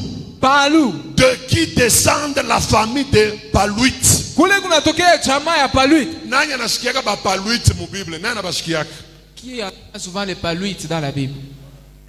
De qui descend la famille de Paluite. Kule kunatokea jamaa ya Paluite. Nani anashikiaka ba Paluite mu Bible? Nani anabashikiaka? Qui a souvent les Paluites dans la Bible?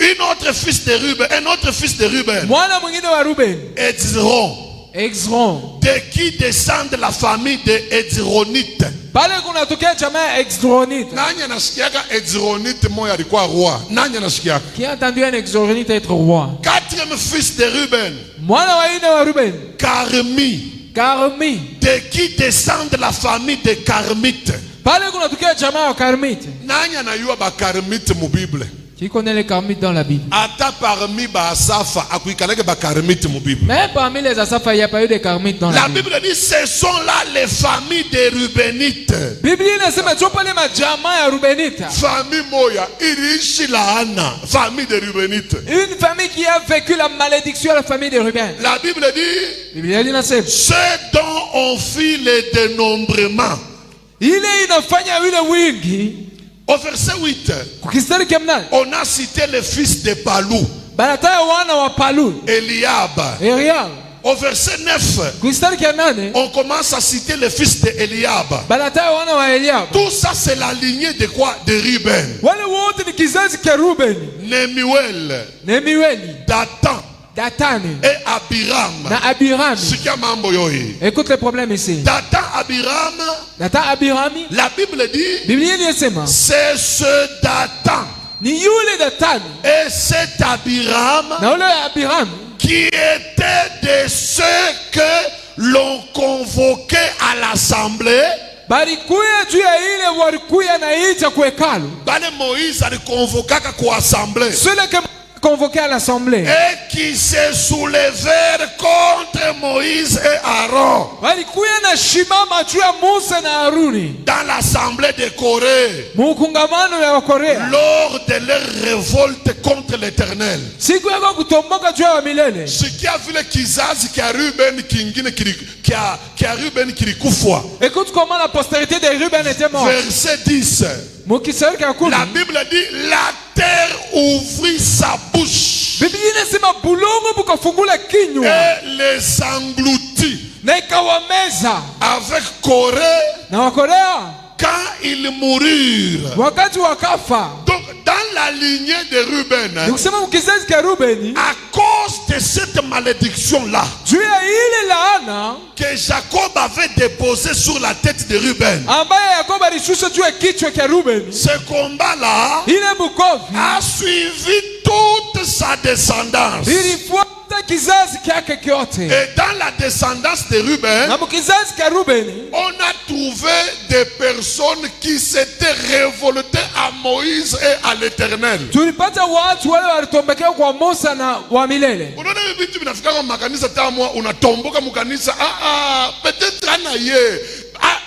Un autre fils de Ruben, Mwana mwingine wa Ruben. Hezron. Exron. De qui descend la famille des Hezronites. Pale kunatokea jamaa ya Exronite. Nani anasikiaka Hezronite moya alikuwa roi? Nani anasikiaka? Qui a entendu un Exronite être roi? Quatrième fils de Ruben. Mwana wa ine wa Ruben. Carmi. Carmi. De qui descend la famille des Carmites. Pale kunatokea jamaa ya Carmite. Nani anayua ba Carmite mu Bible? Qui connaît les Carmites dans la Bible? Ata parmi ba Asafa akuikaleke ba Carmite mu Bible. Mais parmi les Asapha, il n'y a pas eu de Carmites dans la Bible. La Bible dit ce sont là les familles des Rubenites. Bible inasema chopale majamaa ya Rubenita. Famille moya iliishi laana, famille des Rubenites. Une famille qui a vécu la malédiction à la famille de Ruben. La Bible dit Bible inasema ceux dont on fit le dénombrement. ile inafanya yule wingi. Au verset 8, Kukistari kemnani. on a cité le fils de Palou, Banataya wana wa Palu. Eliab. Eliab. Au verset 9, Kukistari kemnani. on commence à citer le fils de Eliab. Banataya wana wa Eliab. Tout ça c'est la lignée de quoi? De Ruben. Wale wote ni kizazi cha Ruben. Nemuel, Nemueli. Datan Datani. et Abiram. Na Abiram. Sikia mambo yoyi. Écoute le problème ici. Datan, Abiram, Datan Abirami. la Bible dit Bible inasema c'est ce Datan ni yule Datani et cet Abiram na ule Abirami qui était de ceux que l'on convoquait à l'assemblée. balikuya juu ya ile walikuya na ita kwa hekalu. Bale Moïse alikonvokaka kwa assemblée. Ceux que convoqués à l'assemblée. Et qui se soulevèrent contre Moïse et Aaron. Walikuya na shimama juu ya Musa na Haruni. Dans l'assemblée de Corée. Mukungamano ya Korea. Lors de leur révolte contre l'Éternel. Siku yako kutomboka juu ya milele. Sikia vile kizazi kia Ruben kingine kia Ruben kilikufwa. Écoute comment la postérité de Ruben était morte. Verset 10. La Bible dit la terre ouvrit sa bouche. Biblia inasema bulongo bukafungula kinywa. Et les engloutit. Na ikawameza. Avec Corée. Na Wakorea. Quand ils moururent. Wakati wakafa. Donc dans la lignée de Ruben. Nikusema mkizazi cha Ruben. À cause de cette malédiction là. Juu ya ile laana. Que Jacob avait déposé sur la tête de Ruben. Ambaye Yakobo alishusha juu ya kichwa cha Ruben. Ce combat là. Ile bukovi. A suivi toute sa descendance. Ilifuata kizazi chake kyote. Et dans la descendance de Ruben. Na mkizazi cha Ruben. On a trouvé des personnes qui s'étaient révoltées à Moïse et à l'Éternel. Tulipata watu wale walitombekea kwa Musa na wa milele. Unaona vitu vinafika kwa makanisa tamwa unatomboka mkanisa peut-être ana ye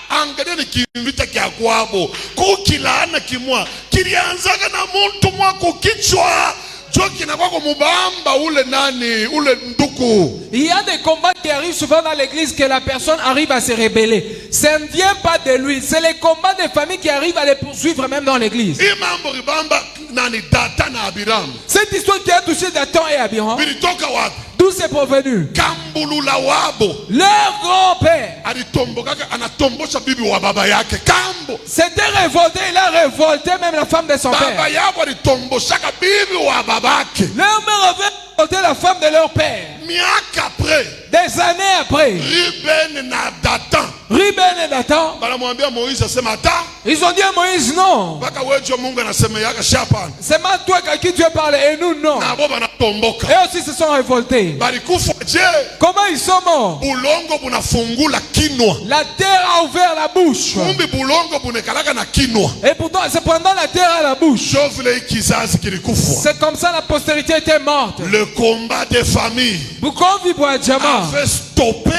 angalia ni kimvita kya kwabo kukilaana kimwa kilianzaga na muntu mwa kukichwa joki na kwako mubamba ule nani ule nduku. Il y a des combats qui arrivent souvent dans l'église que la personne arrive à se rebeller. Ça ne vient pas de lui, c'est les combats des familles qui arrivent à les poursuivre même dans l'église. Imambo ribamba nani Datan na Abiram. Cette histoire qui a touché Dathan et Abiram. Bilitoka wapi? D'où c'est provenu? Kambulula wabo. Leur grand-père. Alitombokaka anatombosha bibi wa baba yake Kambo. C'était révolté, il a révolté même la femme de son père. Baba yabo alitomboshaka bibi wa babake. Leur mère avait révolté la femme de leur père. Miaka après. Des années après. Ruben na Datan. Ruben et Dathan. Banamwambia Moïse asema ata. Ils ont dit à Moïse non. Baka wewe Mungu anasema yaka shapana. C'est pas toi à qui Dieu parle et nous non. Na bo banatomboka. Et aussi se sont révoltés. Balikufa je. Comment ils sont morts? Bulongo bunafungula kinwa. La terre a ouvert la bouche. Kumbi bulongo bunekalaka na kinwa. Et pourtant c'est pendant la terre à la bouche. Jovle kizazi kilikufa. C'est comme ça la postérité était morte. Le combat des familles Bukovi bwa jamaa avait stoppé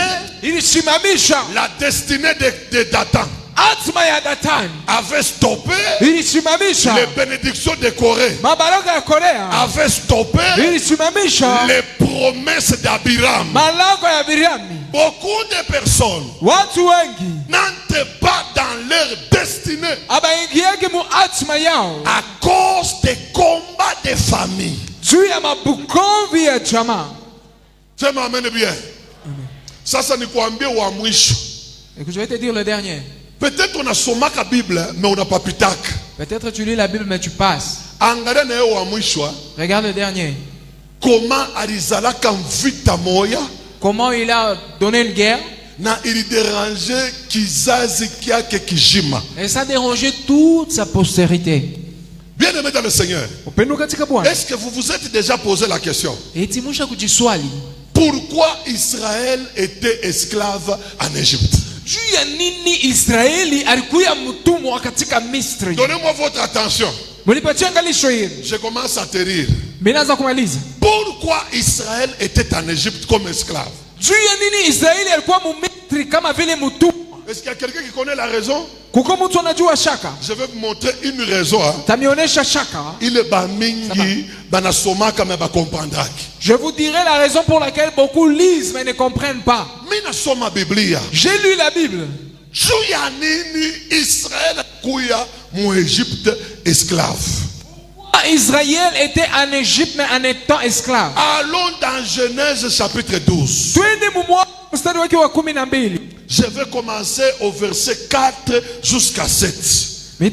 la destinée de Datan. Atma ya Datani avait stoppé ilisimamisha les bénédictions de Corée. mabaraka ya Korea Avait stoppé ilisimamisha les promesses d'Abiram. malango ya Miriami. Beaucoup de personnes Watu wengi n'entrent pas dans leur destinée abaingiege mu atma yao à cause des combats des familles. juu ya mabukovi ya jamaa. Sema amen bien. Sasa nikuambie wa mwisho. Et que je vais te dire le dernier. Peut-être on a somaka Bible mais on n'a pas pitaka. Peut-être tu lis la Bible mais tu passes. Angalia na wa mwisho. Regarde le dernier. Comment alizalaka mvita moya comment il a donné une guerre. Na il dérangeait kizazi kyake kijima. Et ça dérangeait toute sa postérité. Bien aimé dans le Seigneur. Est-ce que vous vous êtes déjà posé la question? Pourquoi Israël était esclave en Égypte? Donnez-moi votre attention. Je commence à te rire. Pourquoi Israël était en Égypte comme esclave? Est-ce qu'il y a quelqu'un qui connaît la raison? Je vais vous montrer une raison. Il est bamingi, banasomaka mais ba comprendra. Je vous dirai la raison pour laquelle beaucoup lisent mais ne comprennent pas. J'ai lu la Bible. Israël kuya mu Égypte esclave. Israël était en Égypte mais en étant esclave. Allons dans Genèse chapitre 12. Je vais commencer au verset 4 jusqu'à 7. Et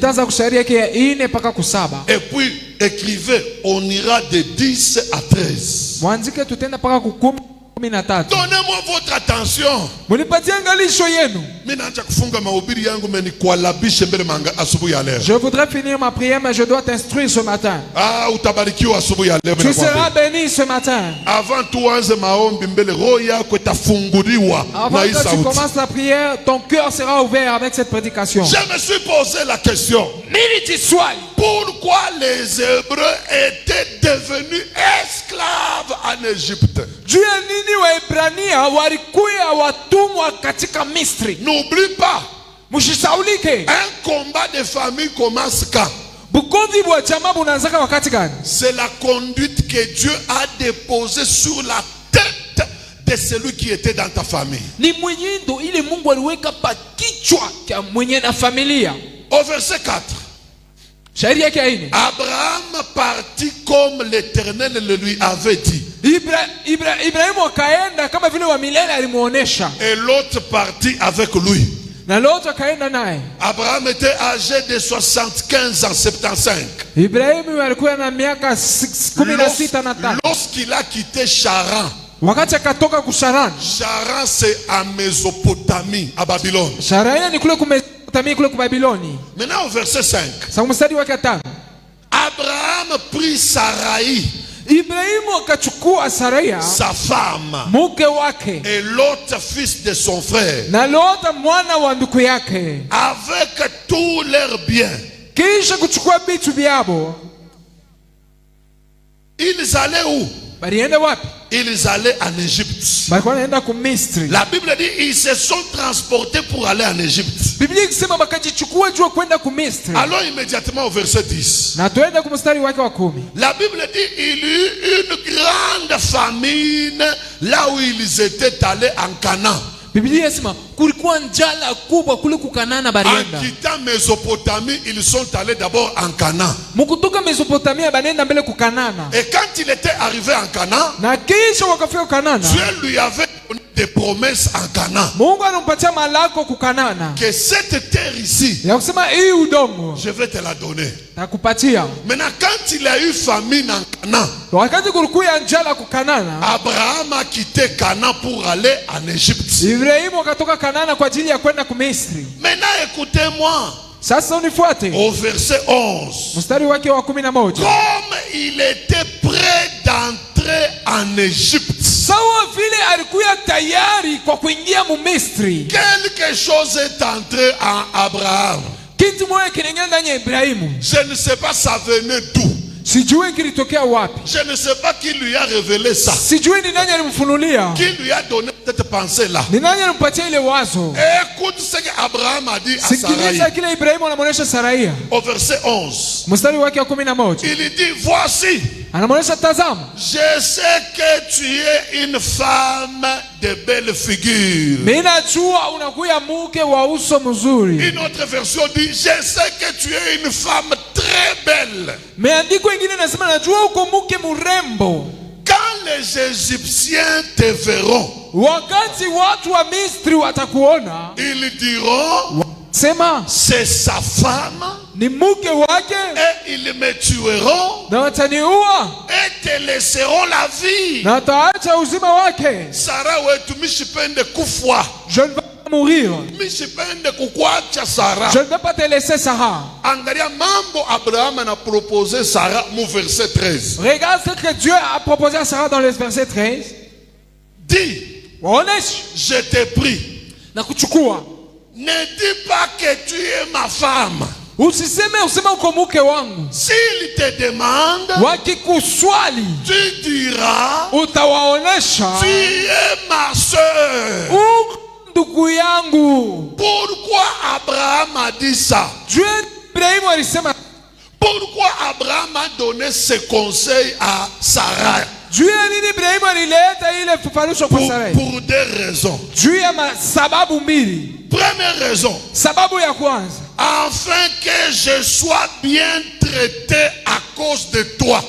puis écrivez, on ira de 10 à 13. Donnez-moi votre attention. Je voudrais finir ma prière, mais je dois t'instruire ce matin. Tu seras béni ce matin. Avant que tu commences la prière, ton cœur sera ouvert avec cette prédication. Je me suis posé la question. Pourquoi les Hébreux étaient devenus esclaves en Égypte? N'oublie pas, un combat de famille commence quand? C'est la conduite que Dieu a déposée sur la tête de celui qui était dans ta famille. Au verset 4. Abraham partit comme l'Éternel le lui avait dit. Et l'autre partit avec lui. Abraham était âgé de 75 ans, 75. Lorsqu'il a quitté Charan. Charan c'est en Mésopotamie, à Babylone. Maintenant au verset 5. Abraham prit Sarai, sa femme, et l'autre fils de son frère, avec tous leurs biens. Ils allaient où? Ils allaient en Égypte. La Bible dit ils se sont transportés pour aller en Égypte. Alors immédiatement au verset 10. La Bible dit il y eut une grande famine là où ils étaient allés en Canaan. En quittant Mésopotamie, ils sont allés d'abord en Canaan. Et quand il était arrivé en Canaan, Dieu lui avait donné des promesses en Canaan. Que cette terre ici, je vais te la donner. Maintenant, quand il a eu famine en Canaan, Abraham a quitté Canaan pour aller en Égypte. Maintenant, écoutez-moi. Au verset 11. Comme il était prêt d'entrer en Égypte, quelque chose est entré en Abraham. Je ne sais pas ça venait d'où. Je ne sais pas qui lui a révélé ça. Qui lui a donné cette pensée-là. Écoute ce qu'Abraham a dit à Sarai. Au verset 11. Il dit, voici, je sais que tu es une femme de belle figure. Une autre version dit, je sais que tu es une femme très belle. Quand les Égyptiens te verront, ils diront, c'est sa femme ni mke wake, et ils me tueront na wataniua, et te laisseront la vie. na wataacha uzima wake. Sarah wetu mishipende kufwa. Je ne vais pas mourir. Mishipende kukuacha Sarah. Je ne vais pas te laisser, Sarah. Angalia mambo Abraham a proposé Sarah mu verset 13. Regarde ce que Dieu a proposé à Sarah dans le verset 13. Dis, Waoneshe je t'ai pris. na kuchukua. Ne dis pas que tu es ma femme. Usiseme uko mke wangu. S'il te demande, Wakikuswali, tu diras, utawaonesha tu es ma soeur. ndugu yangu. Pourquoi Abraham a dit ça? Dieu Ibrahimu alisema, Pourquoi Abraham a donné ce conseil à Sarah? juu ya nini Ibrahimu alileta ile fafanisho kwa Sarai? Pour deux raisons. Juu ya sababu mbili. Première raison, Sababu ya kwanza, afin que je sois bien traité à cause de toi.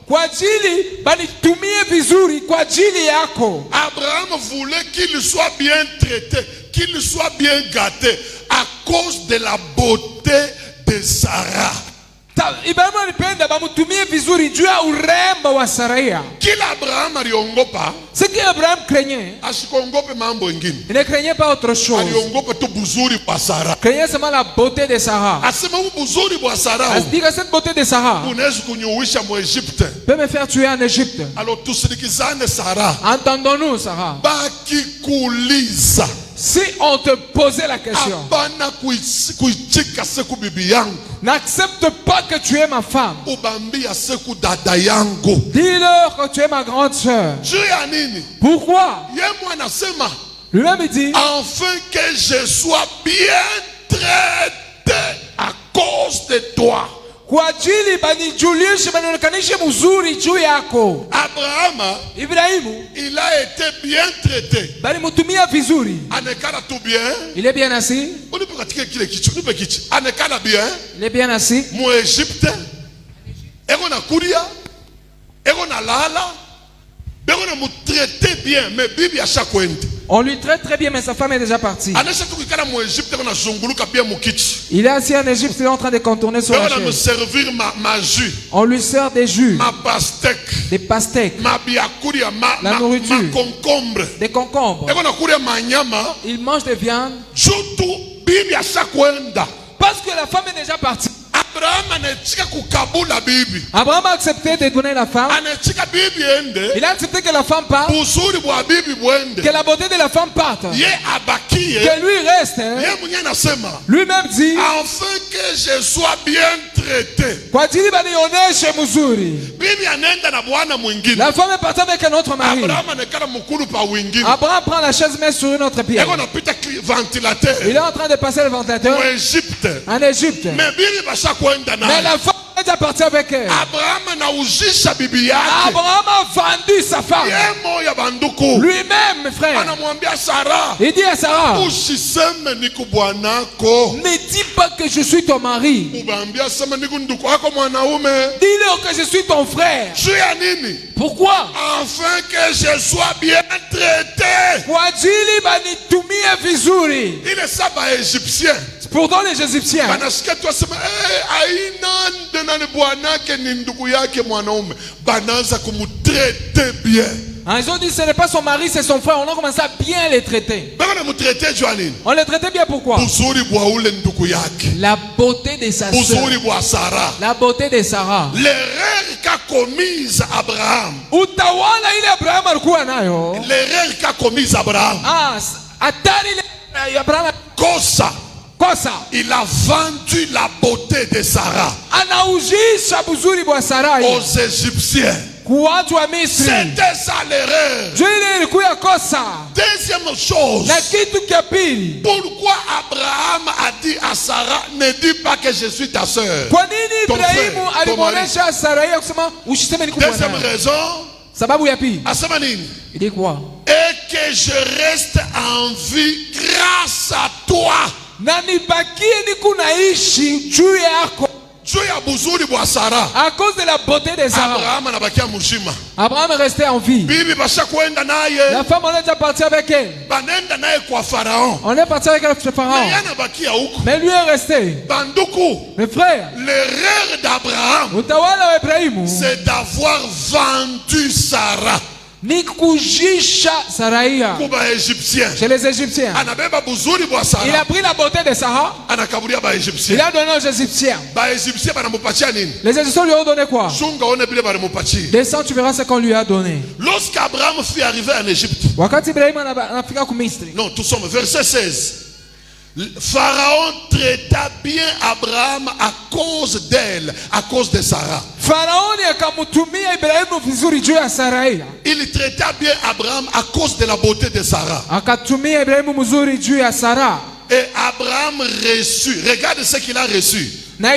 kwa ajili banitumie vizuri kwa ajili yako. Abraham voulait qu'il soit bien traité, qu'il soit bien gâté à cause de la beauté de Sarah. Ibrahimu alipenda bamutumie vizuri juu ya urembo wa Sarai. Kila Abraham aliongopa, Ce que Abraham craignait, asikongope mambo ingine. il ne craignait pas autre chose. Aliongopa tu buzuri bwa Sarah. Craignait seulement la beauté de Sarah. Asema buzuri bwa Sarah. Il dit que cette beauté de Sarah Unaweza kunyuisha mu Egypte. peut me faire tuer en Égypte. Alors tusirikizane Sarah. Entendons-nous, Sarah. Bakikuuliza, Si on te posait la question, hapana kuichika seku bibi yangu, n'accepte pas que tu es ma femme. ubambia seku dada yangu. Dis-leur que tu es ma grande sœur. Juu ya nini? Pourquoi? Yeye anasema Lui-même il dit, afin que je sois bien traité à cause de toi. kwa ajili banijulishe banionekanishe mzuri juu yako. Abraham, Ibrahimu il a été bien traité. balimutumia vizuri. Anekana tout bien. Il est bien assis. Unipe katika kile kitu, unipe kitu. Anekana bien. Il est bien assis. Mu Egypte. Eko na kuria. Eko na lala. Eko na mu traité bien, mais bibi a chaque kwende. On lui traite très bien, mais sa femme est déjà partie. Il est assis en Égypte, il est en train de contourner sur la chaise. servir ma jus. On lui sert des jus, ma pastèque, des pastèques, la nourriture, concombre, des concombres. Il mange des viandes. Parce que la femme est déjà partie. Abraham a accepté de donner la femme. Il a accepté que la femme parte. Que la beauté de la femme parte. Que lui reste. Lui-même dit, afin que je sois bien traité. La femme est partie avec un autre mari. Abraham prend la chaise, met sur une autre pierre. Il est en train de passer le ventilateur en Égypte. Mais la femme est déjà partie avec elle. Abraham a vendu sa femme. Lui-même, frère. Il dit à Sarah, ne dis pas que je suis ton mari. Dis-leur que je suis ton frère. Pourquoi? Afin que je sois bien traité. Il est ça, égyptien. Pourtant les Égyptiens, ils ont dit ce n'est pas son mari, c'est son frère. On a commencé à bien les traiter. On les traitait bien, pourquoi? La beauté de sa sœur. La beauté de Sarah. L'erreur qu'a commise Abraham. L'erreur qu'a commise Abraham. Kosa. Il a vendu la beauté de Sarah aux Égyptiens. C'était ça l'erreur. Deuxième chose, pourquoi Abraham a dit à Sarah, ne dis pas que je suis ta soeur. Deuxième raison, il dit quoi? Et que je reste en vie grâce à toi. À cause de la beauté de Sarah, Abraham est resté en vie. La femme, on est déjà parti avec elle. On est parti avec le pharaon. Mais lui est resté. Mes frères, l'erreur d'Abraham, c'est d'avoir vendu Sarah. Ni kujisha Saraia chez les Égyptiens. Il a pris la beauté de Sarah. Il a donné aux Égyptiens. Les Égyptiens lui ont donné quoi? Descends, tu verras ce qu'on lui a donné. Lorsqu'Abraham fut arrivé en Égypte, non, tout sommes, verset 16. Pharaon traita bien Abraham à cause d'elle, à cause de Sarah. Il traita bien Abraham à cause de la beauté de Sarah. Et Abraham reçut, regarde ce qu'il a reçu. Il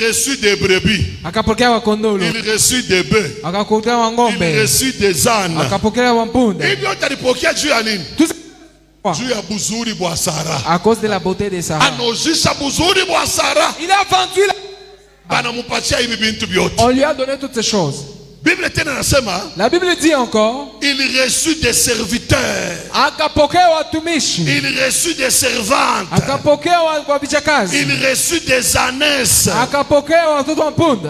reçut des brebis. Il reçut des bœufs. Il reçut des ânes. À cause de la beauté de Sarah. Il a vendu on lui a donné toutes ces choses. La Bible dit encore, il reçut des serviteurs. Il reçut des servantes. Il reçut des ânesses.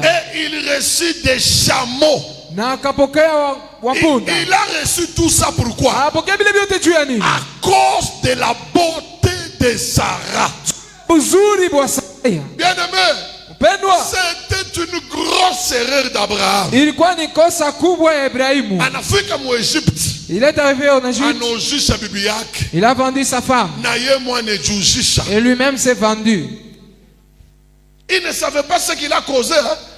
Et il reçut des chameaux. Il a reçu tout ça pourquoi? À cause de la beauté de Sarah. Bien-aimé, c'était une grosse erreur d'Abraham. En Afrique, en Égypte, il est arrivé en Égypte. Il a vendu sa femme. Et lui-même s'est vendu. Il ne savait pas ce qu'il a causé.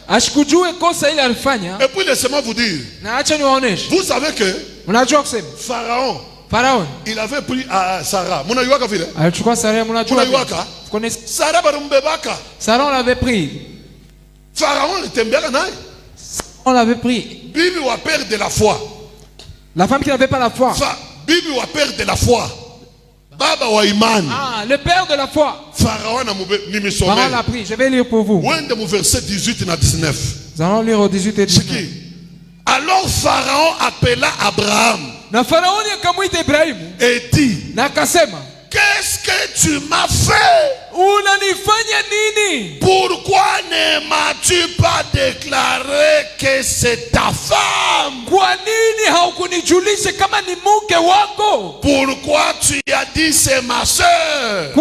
Et puis laissez-moi vous dire. Vous savez que Pharaon, il avait pris à Sarah. Sarah, on l'avait pris. Pharaon était bien là. On l'avait pris. Bibi a peur de la foi. La femme qui n'avait pas la foi. Bibi a peur de la foi. Baba wa imani. Ah, le père de la foi. Pharaon l'a pris. Je vais lire pour vous. Verset 18 et 19. Nous allons lire au 18 et 19. Alors Pharaon appela Abraham. Et dit, qu'est-ce que tu m'as fait? Pourquoi ne m'as-tu pas déclaré que c'est ta femme? Pourquoi tu as dit c'est ma soeur?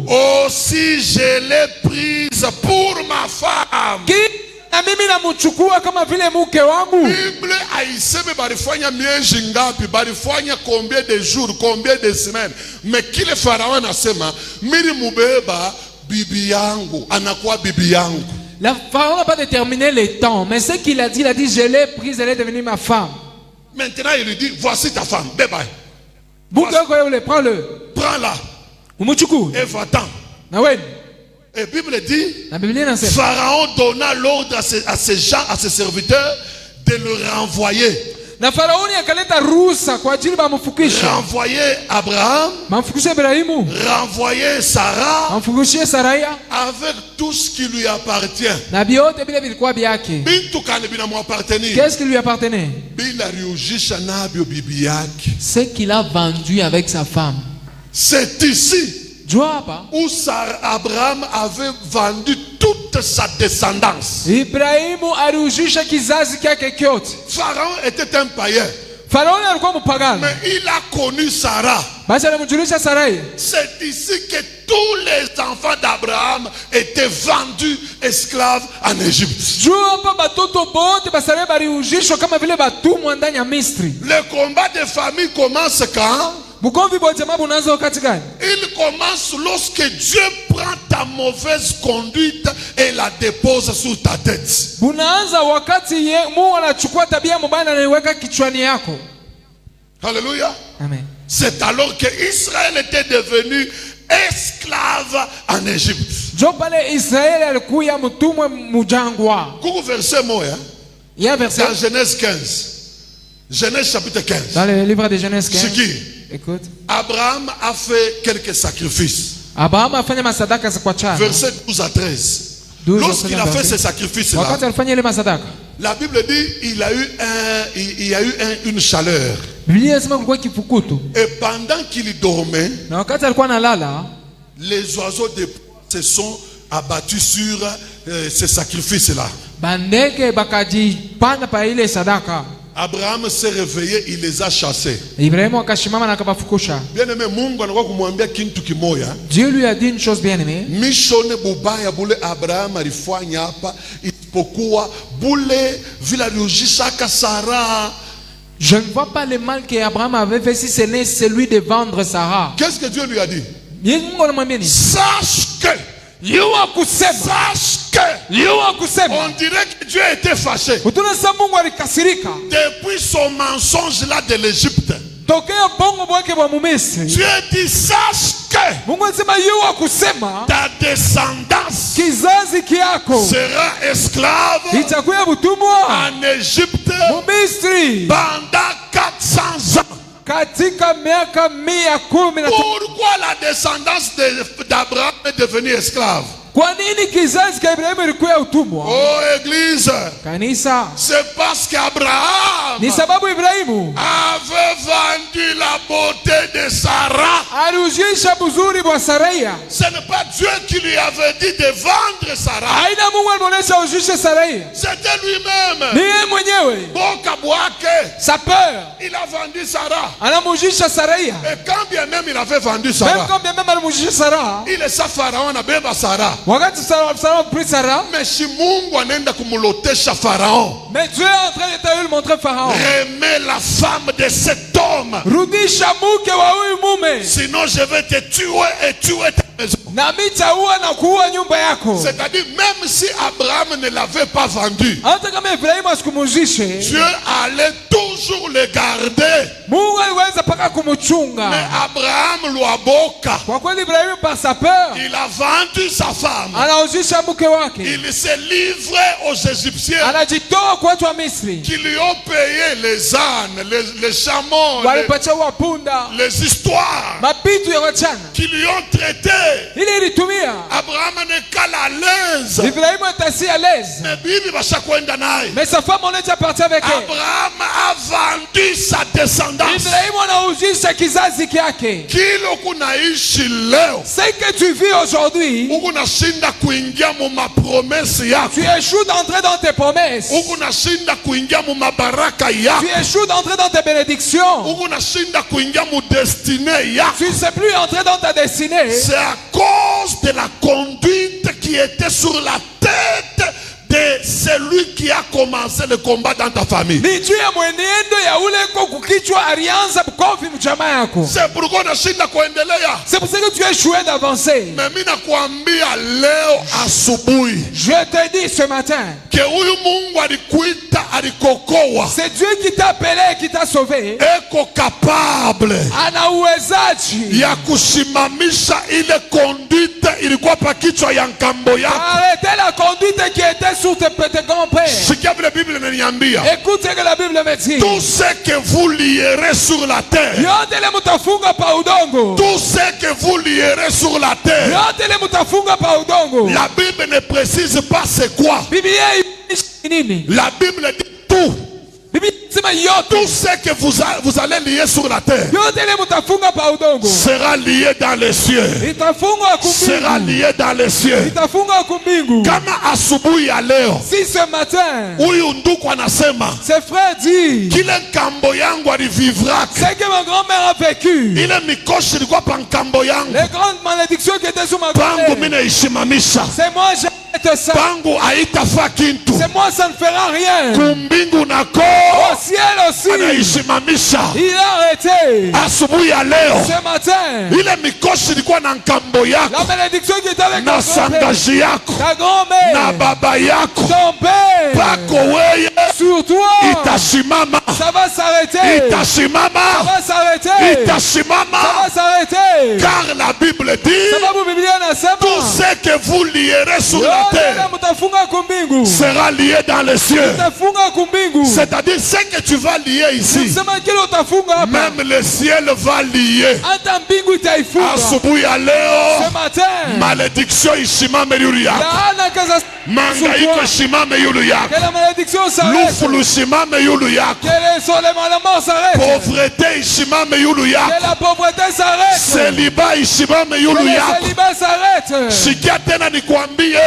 Oh, si je l'ai prise pour ma femme. Bible haisemi barifanya miezi ngapi, barifanya combien de jours, combien de semaines. Mais kile Pharaon anasema mimi mubeba bibi yangu, anakuwa bibi yangu. Le Pharaon n'a pas déterminé les temps, mais ce qu'il a dit, je l'ai prise, elle est devenue ma femme. Maintenant il lui dit, voici ta femme, bébé. Prends-le. Prends-la. Et va-t'en. Et la Bible dit, Pharaon donna l'ordre à ses gens, à ses serviteurs, de le renvoyer. Renvoyer Abraham, renvoyer Sarah, avec tout ce qui lui appartient. Qu'est-ce qui lui appartenait? Ce qu'il a vendu avec sa femme. C'est ici où Abraham avait vendu toute sa descendance. Pharaon était un païen. Mais il a connu Sarah. C'est ici que tous les enfants d'Abraham étaient vendus esclaves en Égypte. Le combat de famille commence quand? Il commence lorsque Dieu prend ta mauvaise conduite et la dépose sur ta tête. Alléluia. Amen. C'est alors que Israël était devenu esclave en Égypte. Verset moi, hein? Il y a un verset. Dans Genèse 15. Genèse chapitre 15. Dans le livre de Genèse 15. C'est qui? Écoute. Abraham a fait quelques sacrifices. Abraham afanya masadaka za kuachana. Verset 12 à 13. Lorsqu'il a fait ces sacrifices-là, wakati alifanya ile masadaka, la Bible dit il y a eu une chaleur. Biblia inasema kulikuwa kifukutu. Et pendant qu'il dormait, na wakati alikuwa analala, les oiseaux de proie se sont abattus sur ces sacrifices-là. bandege bakajipanda pa ile sadaka. Abraham s'est réveillé, il les a chassés. Ibrahimu akashimama na akabafukusha. Bien aimé, Mungu anakuwa kumwambia kintu kimoya. Dieu lui a dit une chose bien aimée. Mishone bubaya bule Abraham alifanya hapa isipokuwa bule vile aliujishaka Sara. Je ne vois pas le mal que Abraham avait fait si ce n'est celui de vendre Sarah. Qu'est-ce que Dieu lui a dit? Mungu anamwambia nini? Sache que Yua kusema. Sache que Yua kusema. On dirait que Dieu était fâché. Utunasa Mungu alikasirika. Depuis son mensonge là de l'Égypte. Tokea bongo bwake bwa Mumisri. Dieu dit sache que Mungu anasema yua kusema. Ta descendance kizazi kiako sera esclave itakuwa butumwa en Égypte Mumisri pendant 400 ans. Katika miaka 110. Pourquoi la descendance d'Abraham est devenue esclave? Kwa nini kizazi cha Ibrahimu ilikuwa utumwa? Oh église, kanisa, c'est parce qu'Abraham ni sababu Ibrahimu avait vendu la beauté de Sarah. aliujisha buzuri bwa Saraya. Ce n'est pas Dieu qui lui avait dit de vendre Sarah. Haina Mungu alimuonesha ujishe Saraya. C'était lui-même. Ni yeye mwenyewe. Boka bwake. Sa peur. Il a vendu Sarah. Anamujisha Saraya. Et quand bien même il avait vendu Même Sarah, quand bien même alimujisha Sarah. il est sa pharaon na beba Sarah. Wakati Sarah prit Sarah. Mais si Mungu anaenda kumulotesha pharaon, mais Dieu est en train de lui montrer Pharaon. remets la femme de cet homme. Rudisha mke wa huyu mume. Sinon je vais te tuer et tuer ta maison. Na mitaua na kuua nyumba yako. C'est-à-dire même si Abraham ne l'avait pas vendu, hata kama Ibrahimu asikumujishe, Dieu allait toujours le garder. Mungu aliweza paka kumuchunga. Mais Abraham luaboka. Kwa kweli Ibrahimu par sa peur, il a vendu sa femme. anauzisha mke wake. Il s'est livré aux Égyptiens. Anajitoa kwa watu wa Misri. Qui lui ont payé les ânes, les chameaux, walipatia wapunda, les histoires. mapitu ya wachana. Qui lui ont traité. Ili ilitumia. Abraham n'est qu'à la l'aise. Ibrahimu était à l'aise. Mais bibi bashakwenda naye. Mais sa femme on est déjà parti avec elle. Abraham a vendu sa descendance. Ibrahimu anauzisha kizazi kyake. Kile kunaishi leo. Ce que tu vis aujourd'hui, ukunashinda kuingia mu mapromesse yako. tu échoues d'entrer dans tes promesses. Ukunashinda kuingia mu mabaraka yako. Tu échoues d'entrer dans tes bénédictions. Ukunashinda kuingia mu destinée yako. Tu ne sais plus entrer dans ta destinée. C'est à cause de la conduite qui était sur la tête de celui qui a commencé le combat dans ta famille. C'est pourquoi unashinda kuendelea. C'est pour ça que tu es échoué d'avancer. Mais mimi nakwambia leo asubuhi, je te dis ce matin, que huyu Mungu alikuita, alikokoa. C'est Dieu qui t'a appelé et qui t'a sauvé. Eko capable ana uwezaji ya kusimamisha ile conduite ilikuwa pa kichwa ya nkambo yako. Arrêtez la conduite qui était sur tes grands-pères. Sikia vile Biblia inaniambia. Écoute ce que la Bible me dit. Tout ce que vous lierez sur la terre, yote le mutafunga pa udongo. Tout ce que vous lierez sur la terre, yote le mutafunga pa udongo. La Bible ne précise pas c'est quoi. La Bible dit tout. Tout ce que vous allez lier sur la terre sera lié dans les cieux. Sera lié dans les cieux. Kama asubuhi ya leo, si ce matin, huyu ndugu anasema, ses frères disent, kile nkambo yangu alivivra, c'est que ma grand-mère a vécu, ile mikoshi ilikuwa pa nkambo yangu, les grandes malédictions qui étaient sur ma grand-mère, pangu mimi naishimamisha, c'est moi j'ai ça. Pangu haitafa kintu. C'est moi ça ne fera rien. Kumbingu nako au ciel aussi anaisimamisha. Il a arrêté. Asubuhi ya leo, ce matin, ile mikoshi ilikuwa na nkambo yako, la malédiction qui était avec na sangaji yako, ta grand-mère, na baba yako, ton père, pako weye, sur toi, itasimama. Ça va s'arrêter. Itasimama. Ça va s'arrêter. Itasimama. Ça va s'arrêter. Car la Bible dit, sababu Biblia inasema, tout ce que vous lierez sur la terre sera lié dans les cieux. C'est-à-dire ce que tu vas lier ici, même le ciel va lier. Asubuhi ya leo, malédiction isimame yulu yako, mangaiko isimame yulu yako, lufu lusimame yulu yako, pauvreté isimame yulu yako, célibat isimame yulu yako. Sikia tena nikwambie,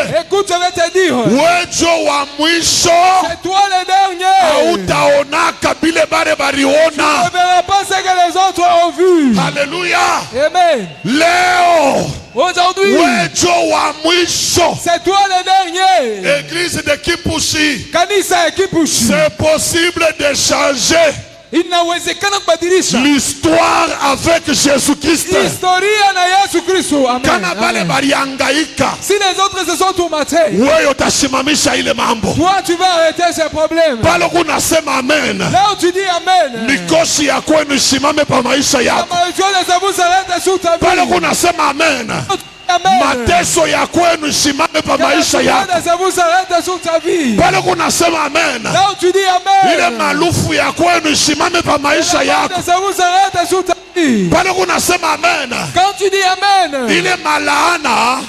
wejo wa mwisho hautaonaka bile bare bariona. Haleluya. Leo wejo wa mwisho, c'est toi le dernier. Église de Kipushi, Kanisa ya Kipushi, c'est possible de changer l'histoire avec Jésus-Christ. Historia na Yesu Kristo. Amen. Kana bale bariangaika, si les autres se sont tourmentés, wewe utasimamisha ile mambo. Toi tu vas arrêter ces problèmes. Pale kunasema amen. Là où tu dis amen, mikosi ya kwenu isimame pa maisha yako. Pale kunasema amen. Mateso ya kwenu isimame pa maisha yako. Pale kunasema amen. Ile malufu ya kwenu isimame pa maisha yako. Pale kunasema amen. Ile malaana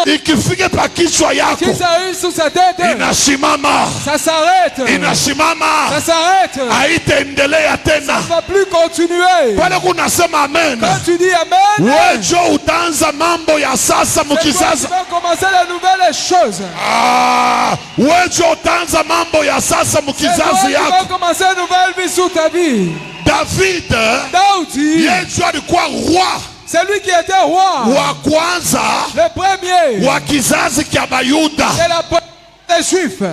ikifike pa kichwa yako inasimama, inasimama, haitaendelea tena. Pale kunasema amen. Wejo utaanza mambo ya sasa mukizazi. Wejo utaanza mambo ya sasa mukizazi yako. David, yejo alikuwa roi. C'est lui qui était roi. Wa kwanza, le premier. Wa kizazi kya Bayuda. C'est la première des Juifs.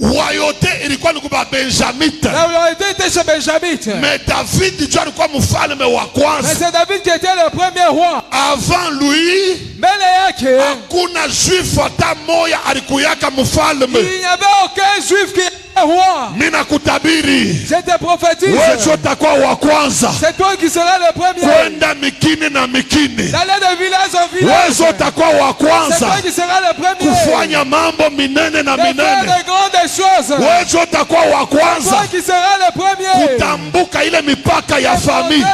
Royauté ilikuwa ni kwa Benjamite. La royauté était chez Benjamite. Mais David ndiye alikuwa mfalme wa kwanza. Mais c'est David qui était le premier roi. Avant lui, mbele yake hakuna Juif hata moja alikuyaka mfalme. Il n'y avait aucun Juif qui était roi. Mina kutabiri, je te prophétise, wewe utakuwa wa kwanza. C'est toi qui seras le premier. Kwenda mikini na mikini. D'aller de village en village. Wewe utakuwa wa kwanza. C'est toi qui seras le premier. Kufanya mambo minene na minene. De grandes choses. Wewe utakuwa wa kwanza. Toi qui seras le premier. Kutambuka ile mipaka ya famille.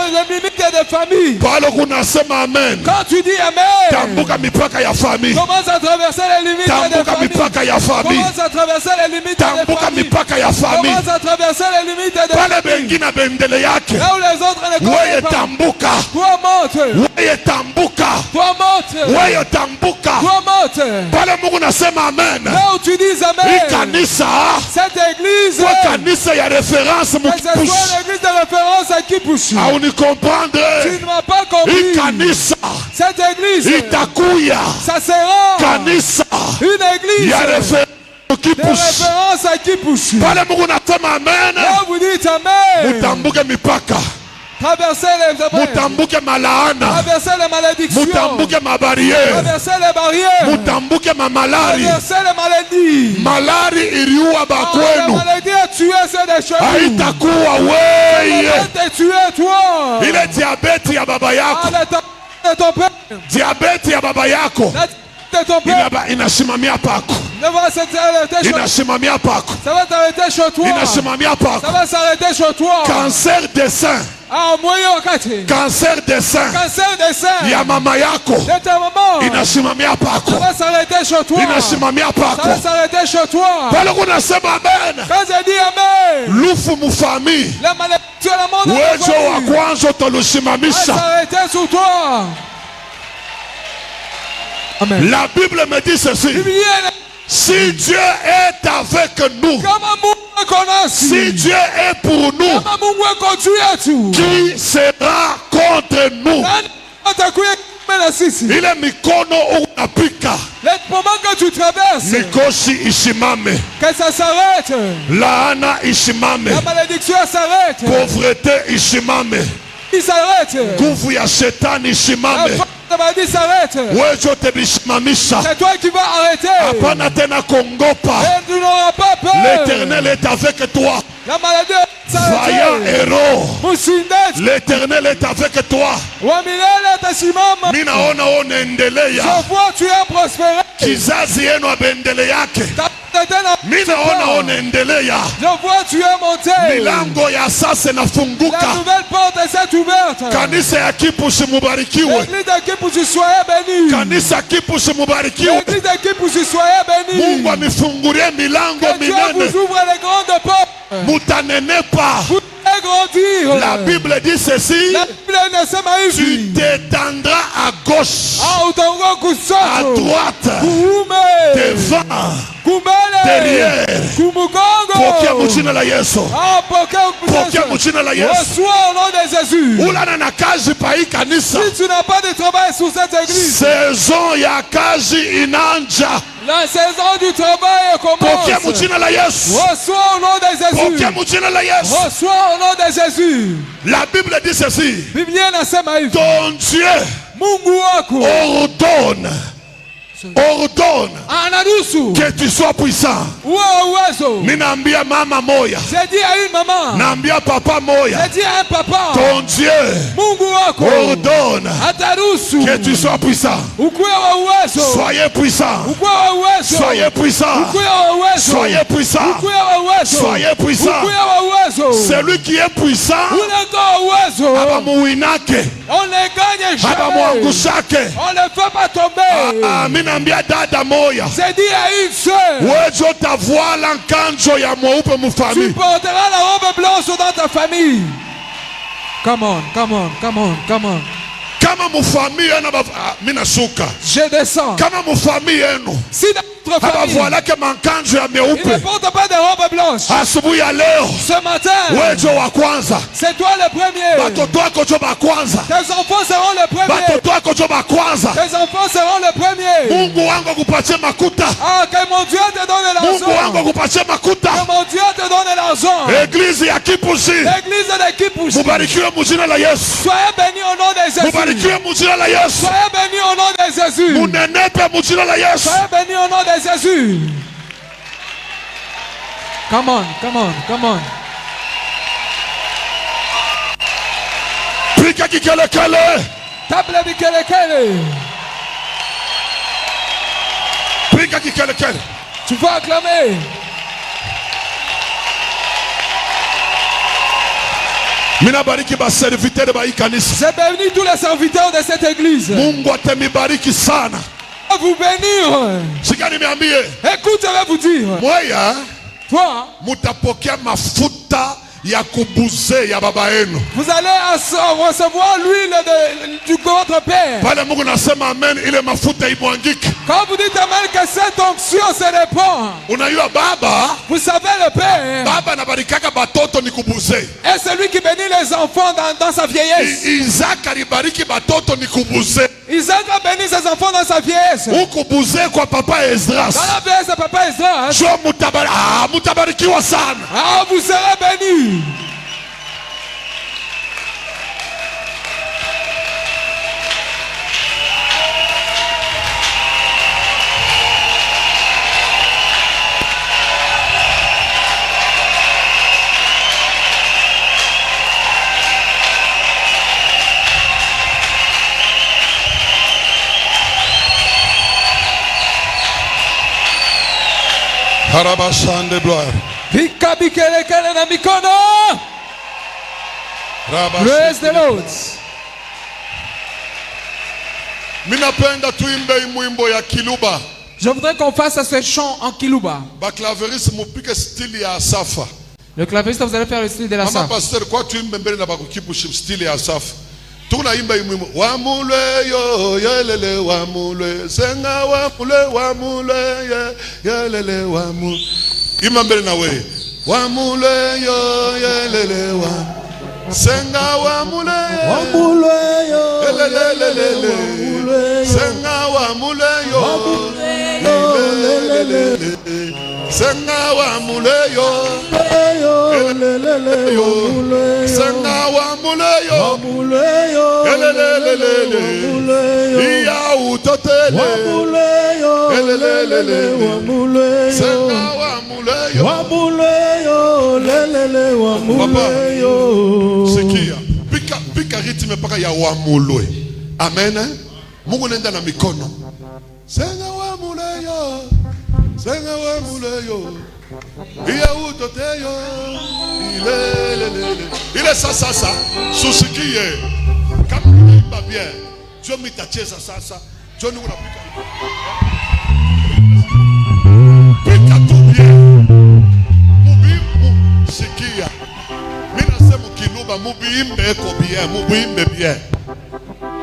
Les limites de famille. Pale kunasema amen. Quand tu dis amen, tambuka mipaka ya famille. Commence à traverser les limites de famille. Tambuka mipaka ya famille. Commence à traverser les limites de famille. Tambuka mipaka ya famille. Commence à traverser les limites de famille. Pale bengine bendele yake. Là où les autres ne connaissent pas. Tambuka. Toi monte. Wewe tambuka. Toi monte. Wewe tambuka. Toi monte. Pale Mungu nasema amen. Là où tu dis amen. Hii kanisa, cette église, kwa kanisa ya référence Mukipushi. C'est l'église de référence à Kipushi. Au ni comprendre. Tu ne m'as pas compris. Hii kanisa, cette église, itakuya. Ça sera kanisa, une église ya référence de référence à Kipushi. Pale Mungu nasema amen. Là vous dites amen. Mutambuke mipaka. Traverser les mutambuke malaana. Traverser les malédictions. Mutambuke mabariere. Traverser les barrières. Mutambuke mamalari. Traverser les maladies. Malari iliua bakwenu. La maladie a tué ceux des chez vous. Haitakuwa wewe. T'a tué toi. Ile diabeti ya baba yako. De ton père. Diabeti ya baba yako. De ton père. Inasimamia pako. Inasimamia pako. Ça va t'arrêter chez toi. Inasimamia pako. Ça va s'arrêter chez toi. Cancer des seins. Cancer des seins. Cancer des seins. Ya mama yako. De ta maman. Inasimamia pako. Ça va s'arrêter chez toi. Inasimamia pako. Ça va s'arrêter chez toi. Pale kunasema amen. Quand je dis amen. Lufu mufami. La malédiction la monde. Wewe wa kwanza utolusimamisha. Ça va s'arrêter sur toi. Amen. La Bible me dit ceci. Si Dieu est avec nous, si Dieu est pour nous, qui sera contre nous? Il est mikono unapika. Que tu traverses, mikosi isimame. Que ça s'arrête. Laana isimame. La malédiction s'arrête. Pauvreté isimame. Il s'arrête. Nguvu ya shetani isimame. dit s'arrête. C'est toi qui vas arrêter. Et tu n'auras pas peur. L'Éternel est avec toi. La maladie Vaillant héros. L'Éternel est avec toi. Je vois tu as prospéré. Kizazi yenu abendele yake. Minaona unaendelea. Je vois tu es monté. Milango ya sasa inafunguka. La nouvelle porte est ouverte. Kanisa ya Kipushi mubarikiwe. L'église de Kipushi soyez bénie. Kanisa Kipushi mubarikiwe. L'église de Kipushi soyez bénie. Mungu amefungulia milango minene. Que Dieu vous ouvre les grandes portes. Mutanenepa. Vous allez grandir. La Bible dit ceci. La Bible inasema hivi. Tu t'étendras à gauche. Utakuwa kushoto. À droite. Kuume. Devant. Kumbele. Derrière. Kumugongo. Pokea mjina la Yesu. Pokea mjina la Yesu. Reçois au nom de Jésus. Ulana na kazi pa hii kanisa. Si tu n'as pas de travail sur cette église. Saison ya kazi inanja. La saison du travail commence. Pokea mjina la Yesu. Reçois au nom de Jésus. Pokea mjina la Yesu. Reçois au nom de Jésus. La Bible dit ceci. Biblia inasema hivi. Ton Dieu Mungu wako ordonne que tu sois puissant. Ninaambia mama moya. J'ai dit à une maman. Naambia papa moya. J'ai dit à un papa. Ton Dieu ordonne que tu sois puissant. Soyez puissant. Soyez puissant. Soyez puissant. Soyez puissant. Celui qui est puissant, abamuinake. On ne gagne jamais. Abamuangushake. On ne fait pas tomber. Dada moya. J'ai dit à une sœur. Tu porteras la robe blanche dans ta famille. Come on, come on, come on, come on. Kama mufamii yenu minashuka. Je descends. Kama mufamii yenu. Si notre famille. Abavualake mankanjo ya meupe. Il ne porte pas de robe blanche. Asubuhi ya leo. Ce matin. Wejo wa kwanza. C'est toi le premier. Batoto wako jo ba kwanza. Tes enfants seront le premier. Batoto wako jo ba kwanza. Tes enfants seront le premier. Mungu wangu akupatie makuta. Ah, que mon Dieu te donne l'argent. Mungu wangu akupatie makuta. Que mon Dieu te donne l'argent. Église ya Kipushi. L'église de Kipushi. Mubarikiwe mjina la Yesu. Soyez bénis au nom de Jésus. Mubarikiwe mjina la Yesu. Soyez bénis au nom de Jésus. Munenepe mjina la Yesu. Soyez bénis au nom de Jésus. Come on, come on, come on. Pika kikelekele. Table bikelekele. Pika kikelekele. Tu vas acclamer. Minabariki ba serviteur ba ikanisa. J'ai béni tous les serviteurs de cette église. Mungu atemibariki sana. Vous bénir. Sikani niambie. Écoute, je vais vous dire. Moya. Toi. Mutapokea mafuta ya kubuze ya baba yenu. Vous allez recevoir l'huile du votre père. Pale Mungu nasema amen, ile mafuta imwangike. Quand vous dites amen, que cette onction se répand. Unajua baba. Vous savez le père. Baba anabarikaka batoto ni kubuze. Et celui qui bénit les enfants dans sa vieillesse. Isaac alibariki batoto ni kubuze. Isaac a béni ses enfants dans sa vieillesse. Ukubuze kwa papa Esdras. Dans la vieillesse de papa Esdras. Jo mutabarikiwa sana. Ah, vous serez bénis. Harabashande gloire. Pika bikelekele na mikono. Praise the Lord. Minapenda tuimbe mwimbo ya Kiluba. Je voudrais qu'on fasse ce chant en Kiluba. Baklaveris mupike stili ya Asafa. Le clavieriste, vous allez faire le style de la Mama pasteur, kwa tuimbe mbele na bakukipushi stili ya Asafa. Tunaimba mwimbo wamule yo yelele wamule senga wamule yelele wamule. Imba mbele na wewe. Wamule yo yelele wamule senga wamule yo yelele senga wamule yo yelele Senga wa muleyo. Senga wa muleyo. Iya utotele. Senga wa muleyo. Papa, sikia. Pika ritme paka ya wa mulwe. Amen. Mungu nenda na mikono. Senga wa muleyo. Senga wa muleyo. Iya utoteyo. Ile sasa. Susikie. Kama unaimba bien. Dieu mitacheza sasa. Dieu ni unapika. Pika tu bien. Sikia. Mimi nasema kiluba mubiimbe eko bien, mubiimbe bien.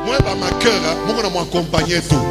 Moi dans ma cœur, Mungu na m'accompagner tout.